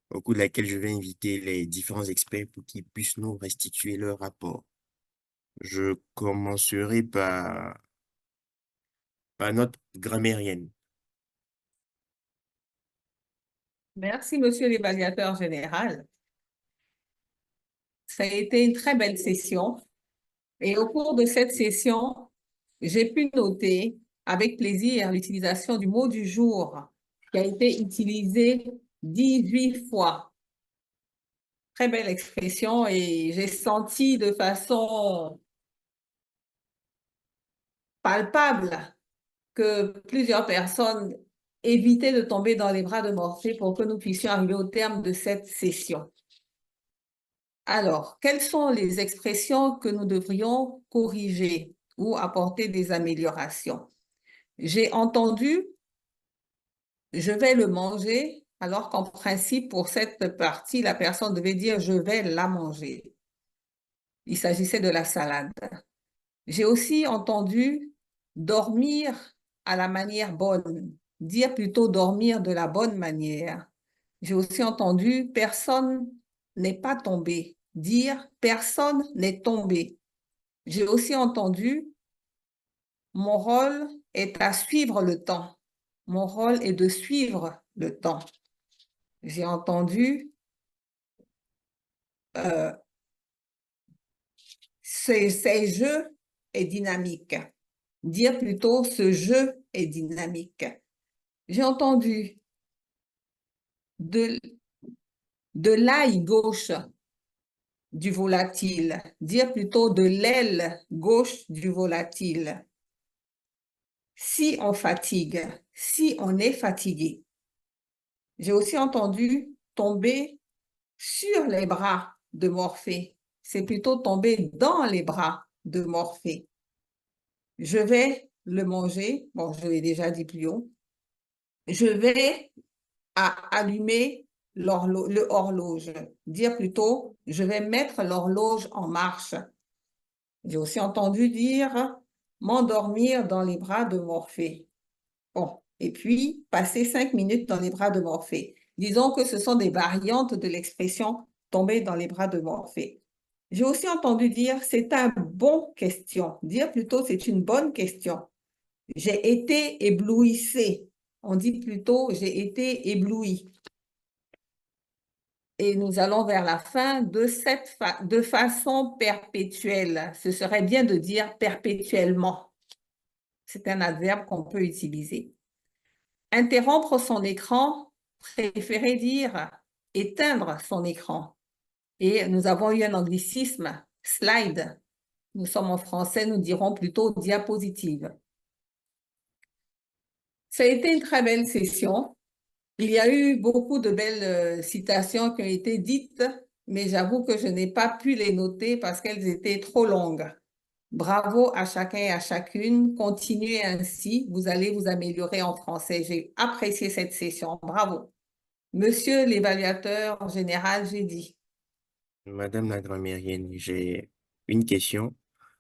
au cours de laquelle je vais inviter les différents experts pour qu'ils puissent nous restituer leur rapport. Je commencerai par notre grammairienne. Merci, monsieur l'évaluateur général. Ça a été une très belle session. Et au cours de cette session, j'ai pu noter avec plaisir l'utilisation du mot du jour qui a été utilisé 18 fois. Très belle expression et j'ai senti de façon palpable que plusieurs personnes évitaient de tomber dans les bras de Morphée pour que nous puissions arriver au terme de cette session. Alors, quelles sont les expressions que nous devrions corriger ou apporter des améliorations? J'ai entendu « je vais le manger », alors qu'en principe, pour cette partie, la personne devait dire « je vais la manger ». Il s'agissait de la salade. J'ai aussi entendu « dormir à la manière bonne », dire plutôt « dormir de la bonne manière ». J'ai aussi entendu « personne n'est pas tombé », dire « personne n'est tombé ». J'ai aussi entendu « mon rôle est à suivre le temps ». Mon rôle est de suivre le temps. J'ai entendu ce jeu est dynamique. Dire plutôt ce jeu est dynamique. J'ai entendu de l'aile gauche du volatile. Dire plutôt de l'aile gauche du volatile. Si on fatigue, si on est fatigué. J'ai aussi entendu tomber sur les bras de Morphée. C'est plutôt tomber dans les bras de Morphée. Je vais le manger. Bon, je l'ai déjà dit plus haut. Je vais allumer l'horloge. Dire plutôt, je vais mettre l'horloge en marche. J'ai aussi entendu dire m'endormir dans les bras de Morphée. Bon, et puis passer 5 minutes dans les bras de Morphée. Disons que ce sont des variantes de l'expression tomber dans les bras de Morphée. J'ai aussi entendu dire c'est un bon question. Dire plutôt c'est une bonne question. J'ai été éblouissée. On dit plutôt j'ai été ébloui. Et nous allons vers la fin de façon perpétuelle. Ce serait bien de dire perpétuellement. C'est un adverbe qu'on peut utiliser. Interrompre son écran, préférer dire éteindre son écran. Et nous avons eu un anglicisme, slide. Nous sommes en français, nous dirons plutôt diapositive. Ça a été une très belle session. Il y a eu beaucoup de belles citations qui ont été dites, mais j'avoue que je n'ai pas pu les noter parce qu'elles étaient trop longues. Bravo à chacun et à chacune. Continuez ainsi, vous allez vous améliorer en français. J'ai apprécié cette session. Bravo. Monsieur l'évaluateur général, j'ai dit. Madame la grammairienne, j'ai une question.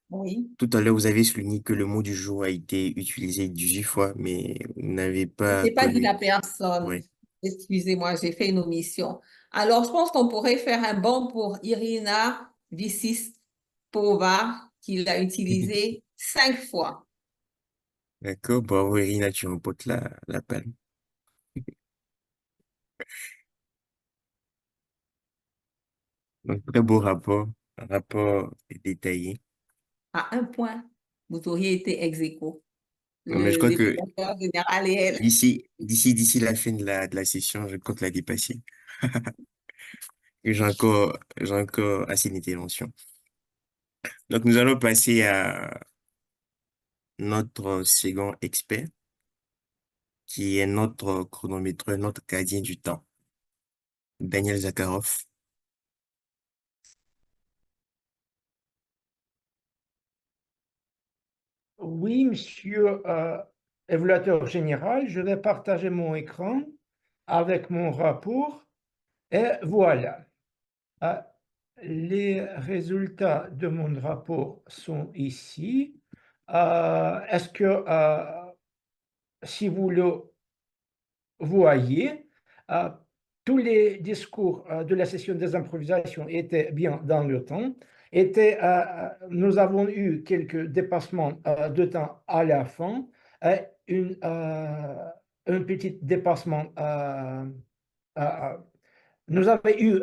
Oui. Tout à l'heure, vous avez souligné que le mot du jour a été utilisé 18 fois, mais vous n'avez Je pas n'ai pas dit connu. la personne. Oui. Excusez-moi, j'ai fait une omission. Alors, je pense qu'on pourrait faire un bond pour Irina Visispova, qui l'a utilisé 5 fois. D'accord, bravo Irina, tu remportes la palme. Donc, très beau rapport, un rapport détaillé. À 1 point, vous auriez été ex aequo. Non, mais je crois que L'évaluateur général et elle. d'ici la fin de la session, je compte la dépasser. J'ai encore assez d'interventions. Donc, nous allons passer à notre second expert, qui est notre chronométreur, notre gardien du temps, Daniel Zakharov. Oui, monsieur évaluateur général, je vais partager mon écran avec mon rapport. Et voilà. Les résultats de mon rapport sont ici. Est-ce que, si vous le voyez, tous les discours de la session des improvisations étaient bien dans le temps. Nous avons eu quelques dépassements de temps à la fin, un petit dépassement. Nous avons eu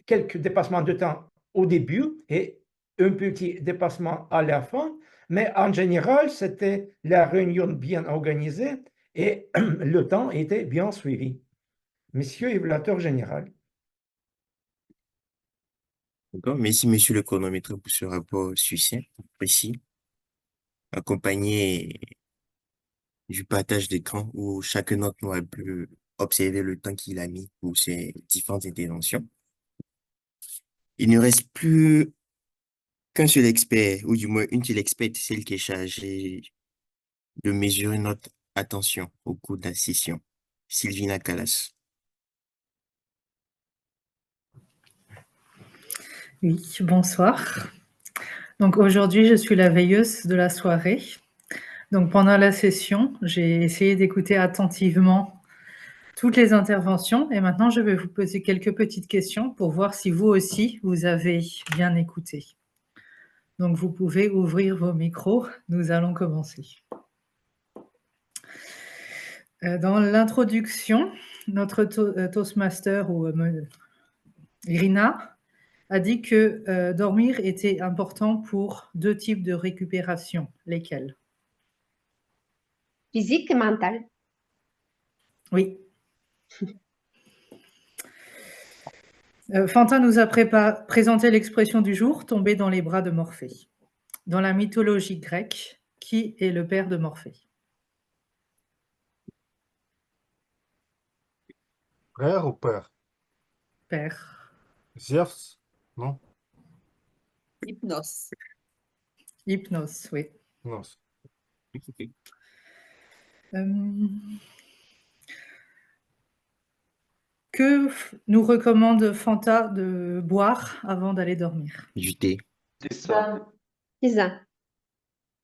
quelques dépassements de temps au début et un petit dépassement à la fin, mais en général, c'était la réunion bien organisée et le temps était bien suivi. Monsieur évaluateur général. D'accord, merci monsieur le chronométreur pour ce rapport succinct, précis, accompagné du partage d'écran où chacun d'entre nous a pu observer le temps qu'il a mis pour ses différentes interventions. Il ne reste plus qu'un seul expert, ou du moins une seule experte, celle qui est chargée de mesurer notre attention au cours de la session, Sylvina Callas. Oui, bonsoir. Donc aujourd'hui, je suis la veilleuse de la soirée. Donc pendant la session, j'ai essayé d'écouter attentivement toutes les interventions et maintenant je vais vous poser quelques petites questions pour voir si vous aussi, vous avez bien écouté. Donc vous pouvez ouvrir vos micros, nous allons commencer. Dans l'introduction, notre Toastmaster ou Irina a dit que dormir était important pour 2 types de récupération. Lesquels? Physique et mentale. Oui. Fantin nous a présenté l'expression du jour, tomber dans les bras de Morphée. Dans la mythologie grecque, qui est le père de Morphée? Frère ou père? Père. Zeus? Non? Hypnos. Hypnos, oui. Non. Que nous recommande Fanta de boire avant d'aller dormir? Du thé. Tisane. Tisane.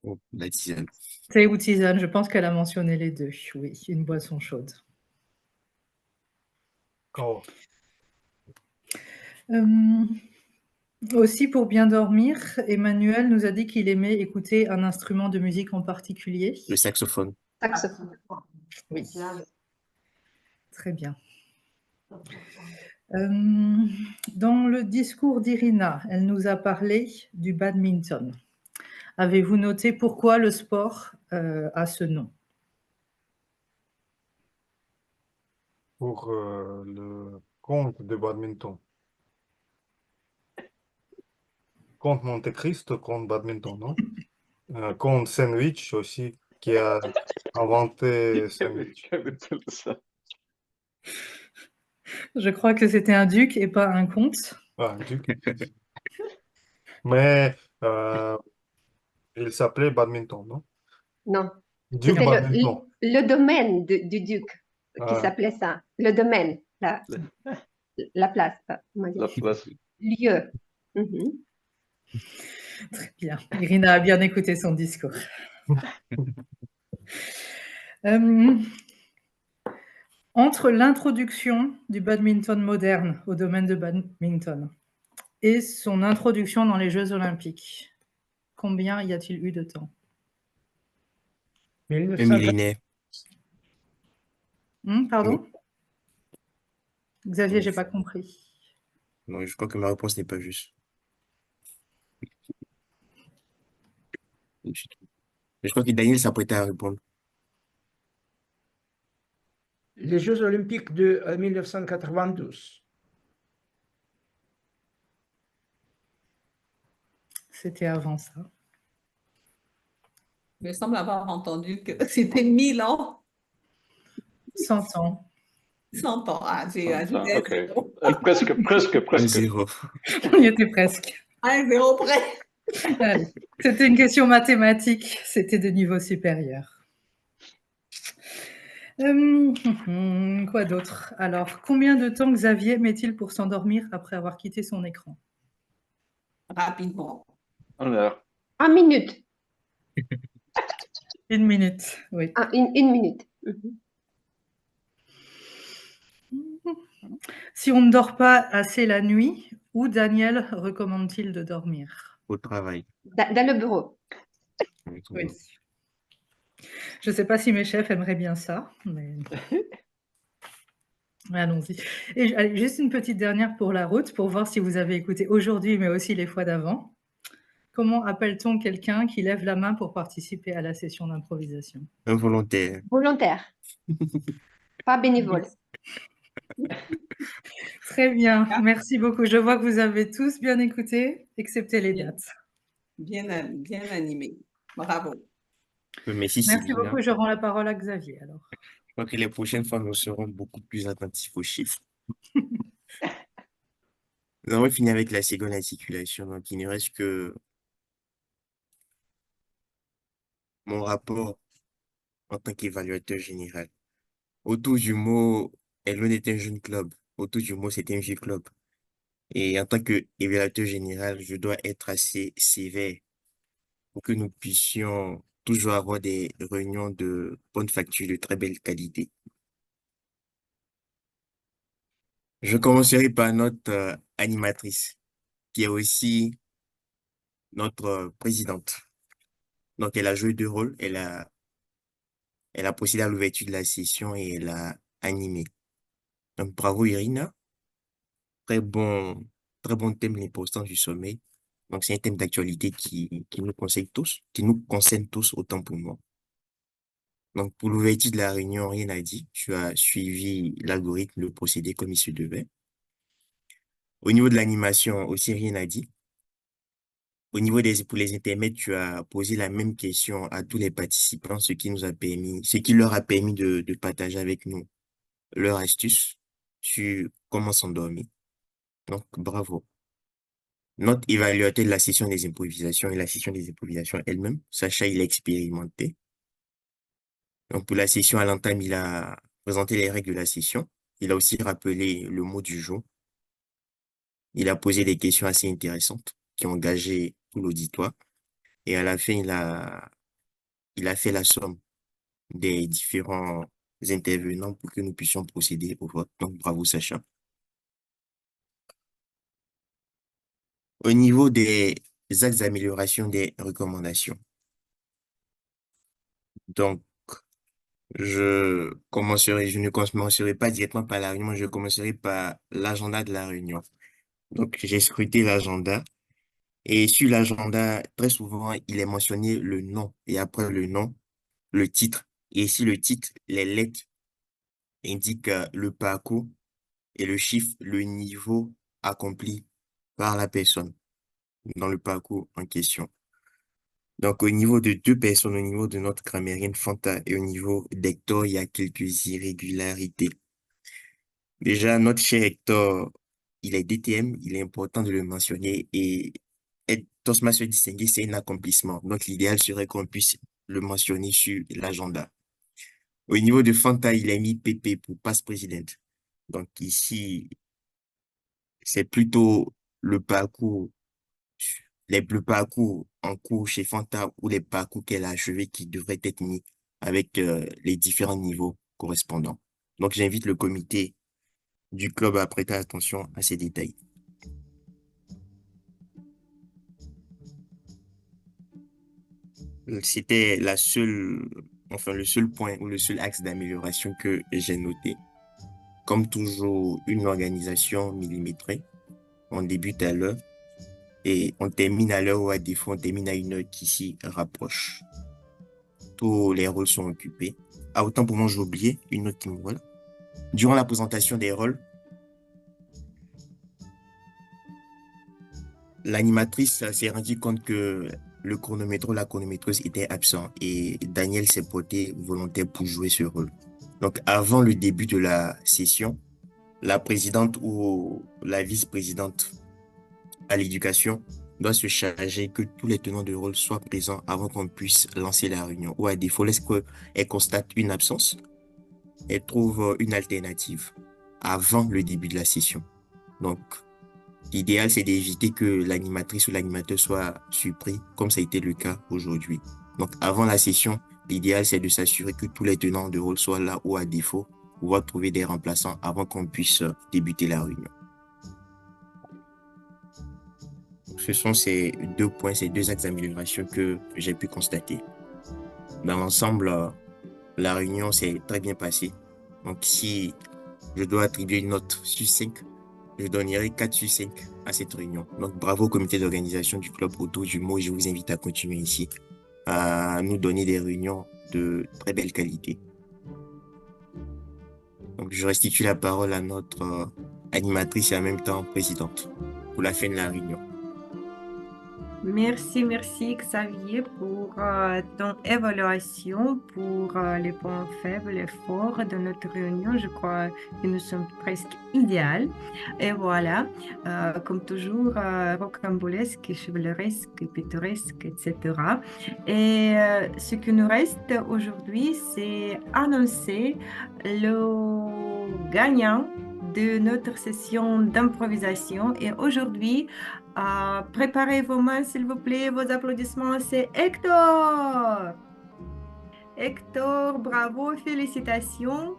Oh, la tisane. Thé ou tisane, je pense qu'elle a mentionné les deux. Oui, une boisson chaude. Café. Aussi, pour bien dormir, Emmanuel nous a dit qu'il aimait écouter un instrument de musique en particulier. Le saxophone. Saxophone. Oui, très bien. Dans le discours d'Irina, elle nous a parlé du badminton. Avez-vous noté pourquoi le sport a ce nom? Pour le compte de badminton. Compte Monte Cristo, compte badminton, non? Compte Sandwich aussi, qui a inventé Sandwich. Je crois que c'était un duc et pas un comte. Ah, Duc. Mais il s'appelait badminton, non? Non, Duc c'était badminton. le domaine du duc qui Ah. s'appelait ça. Le domaine, la place, on va dire. La place. Lieu. Mhm. Très bien. Irina a bien écouté son discours. Entre l'introduction du badminton moderne au domaine de badminton et son introduction dans les Jeux olympiques, combien y a-t-il eu de temps? Un 1900 millénaire. Pardon? Xavier, Oui. j'ai pas compris. Non, je crois que ma réponse n'est pas juste. Je crois que Daniel s'apprêtait à répondre. Les Jeux olympiques de 1992. C'était avant ça. Il me semble avoir entendu que c'était 1000 ans, 100 ans. 100 ans. Ah, j'ai Ah, ajouté ok. un zéro. Presque. Un zéro. On y était presque. Un zéro près. Allez. C'était une question mathématique, c'était de niveau supérieur. Quoi d'autre? Alors, combien de temps Xavier met-il pour s'endormir après avoir quitté son écran? Rapidement. 1 heure. 1 minute. 1 minute, oui. Ah, une minute. Mhm. Si on ne dort pas assez la nuit, où Daniel recommande-t-il de dormir? Au travail. Dans le bureau. Oui. Je ne sais pas si mes chefs aimeraient bien ça, mais allons-y. Et allez, juste une petite dernière pour la route, pour voir si vous avez écouté aujourd'hui, mais aussi les fois d'avant. Comment appelle-t-on quelqu'un qui lève la main pour participer à la session d'improvisation? Un volontaire. Volontaire. Pas bénévole. Très bien, merci beaucoup. Je vois que vous avez tous bien écouté, excepté les dates. Bien animé. Bravo. Merci, Merci Sylvina. beaucoup. Je rends la parole à Xavier alors. Je crois que les prochaines fois, nous serons beaucoup plus attentifs aux chiffres. Nous avons fini avec la seconde articulation, donc il ne reste que mon rapport en tant qu'évaluateur général. Autour du mot, Elon est un jeune club. Autour du mot, c'est un vieux club. Et en tant qu'évaluateur général, je dois être assez sévère pour que nous puissions toujours avoir des réunions de bonne facture, de très belle qualité. Je commencerai par notre animatrice, qui est aussi notre présidente. Donc, elle a joué 2 rôles. Elle a procédé à l'ouverture de la session et elle a animé. Donc, bravo Irina. Très bon thème, l'importance du sommeil. Donc, c'est un thème d'actualité qui nous concerne tous autant pour moi. Donc, pour l'ouverture de la réunion, rien à dire. Tu as suivi l'algorithme, le procédé comme il se devait. Au niveau de l'animation, aussi rien à dire. Au niveau pour les intermèdes, tu as posé la même question à tous les participants, ce qui leur a permis de partager avec nous leurs astuces sur comment s'endormir. Donc, bravo. Notre évaluateur de la session des improvisations et la session des improvisations elle-même, Sacha, il a expérimenté. Donc, pour la session à l'entame, il a présenté les règles de la session. Il a aussi rappelé le mot du jour. Il a posé des questions assez intéressantes qui ont engagé tout l'auditoire. Et à la fin, il a fait la somme des différents intervenants pour que nous puissions procéder au vote. Donc, bravo, Sacha. Au niveau des axes d'amélioration des recommandations. Donc, je ne commencerai pas directement par la réunion, je commencerai par l'agenda de la réunion. Donc, j'ai scruté l'agenda et sur l'agenda, très souvent, il est mentionné le nom et après le nom, le titre. Et ici, le titre, les lettres indiquent le parcours et le chiffre, le niveau accompli par la personne dans le parcours en question. Donc, au niveau de deux personnes, au niveau de notre grammairienne Fanta et au niveau d'Hector, il y a quelques irrégularités. Déjà, notre cher Hector, il est DTM, il est important de le mentionner et être Tosma se distinguer, c'est un accomplissement. Donc, l'idéal serait qu'on puisse le mentionner sur l'agenda. Au niveau de Fanta, il a mis PP pour passe présidente. Donc, ici, c'est plutôt le parcours le parcours en cours chez Fanta ou les parcours qu'elle a achevés qui devraient être mis avec les différents niveaux correspondants. Donc, j'invite le comité du club à prêter attention à ces détails. C'était le seul point ou le seul axe d'amélioration que j'ai noté. Comme toujours, une organisation millimétrée. On débute à l'heure et on termine à l'heure ou à défaut, on termine à une heure qui s'y rapproche. Tous les rôles sont occupés. Ah, autant pour moi, j'ai oublié une note qui me voilà. Durant la présentation des rôles, l'animatrice s'est rendue compte que le chronométre ou la chronométreuse était absent et Daniel s'est porté volontaire pour jouer ce rôle. Donc, avant le début de la session, la présidente ou la vice-présidente à l'éducation doit se charger que tous les tenants de rôle soient présents avant qu'on puisse lancer la réunion. Ou à défaut, lorsqu'elle constate une absence, elle trouve une alternative avant le début de la session. Donc, l'idéal, c'est d'éviter que l'animatrice ou l'animateur soit surpris, comme ça a été le cas aujourd'hui. Donc, avant la session, l'idéal, c'est de s'assurer que tous les tenants de rôle soient là ou à défaut, pouvoir trouver des remplaçants avant qu'on puisse débuter la réunion. Ce sont ces deux points, ces deux axes d'amélioration que j'ai pu constater. Dans l'ensemble, la réunion s'est très bien passée. Donc, si je dois attribuer une note sur 5, je donnerai 4 sur 5 à cette réunion. Donc, bravo au comité d'organisation du club autour du mot. Je vous invite à continuer ici, à nous donner des réunions de très belle qualité. Donc, je restitue la parole à notre animatrice et en même temps présidente pour la fin de la réunion. Merci Xavier pour ton évaluation, pour les points faibles et forts de notre réunion. Je crois que nous sommes presque idéaux. Et voilà, comme toujours, rocambolesque, chevaleresque, pittoresque, etc. Et ce qui nous reste aujourd'hui, c'est annoncer le gagnant de notre session d'improvisation. Et aujourd'hui, préparez vos mains, s'il vous plaît, vos applaudissements, c'est Hector. Hector, bravo, félicitations.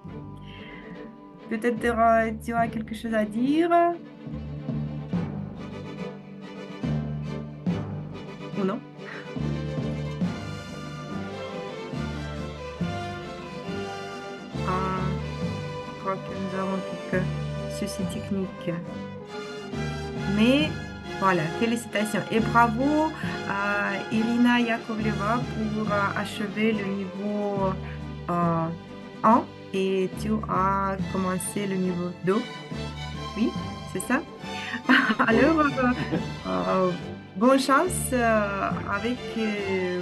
Peut-être tu as quelque chose à dire? Ou non? Je crois que nous avons quelques soucis techniques. Mais voilà, félicitations et bravo à Irina Yakovleva pour achever le niveau 1 et tu as commencé le niveau 2. Oui, c'est ça. Alors, bonne chance avec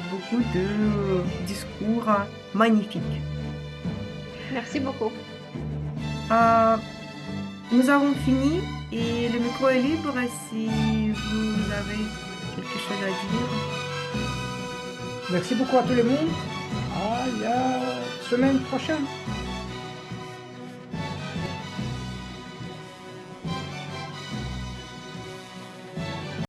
beaucoup de discours magnifiques. Merci beaucoup. Nous avons fini et le micro est libre si vous avez quelque chose à dire. Merci beaucoup à tout le monde. À la semaine prochaine.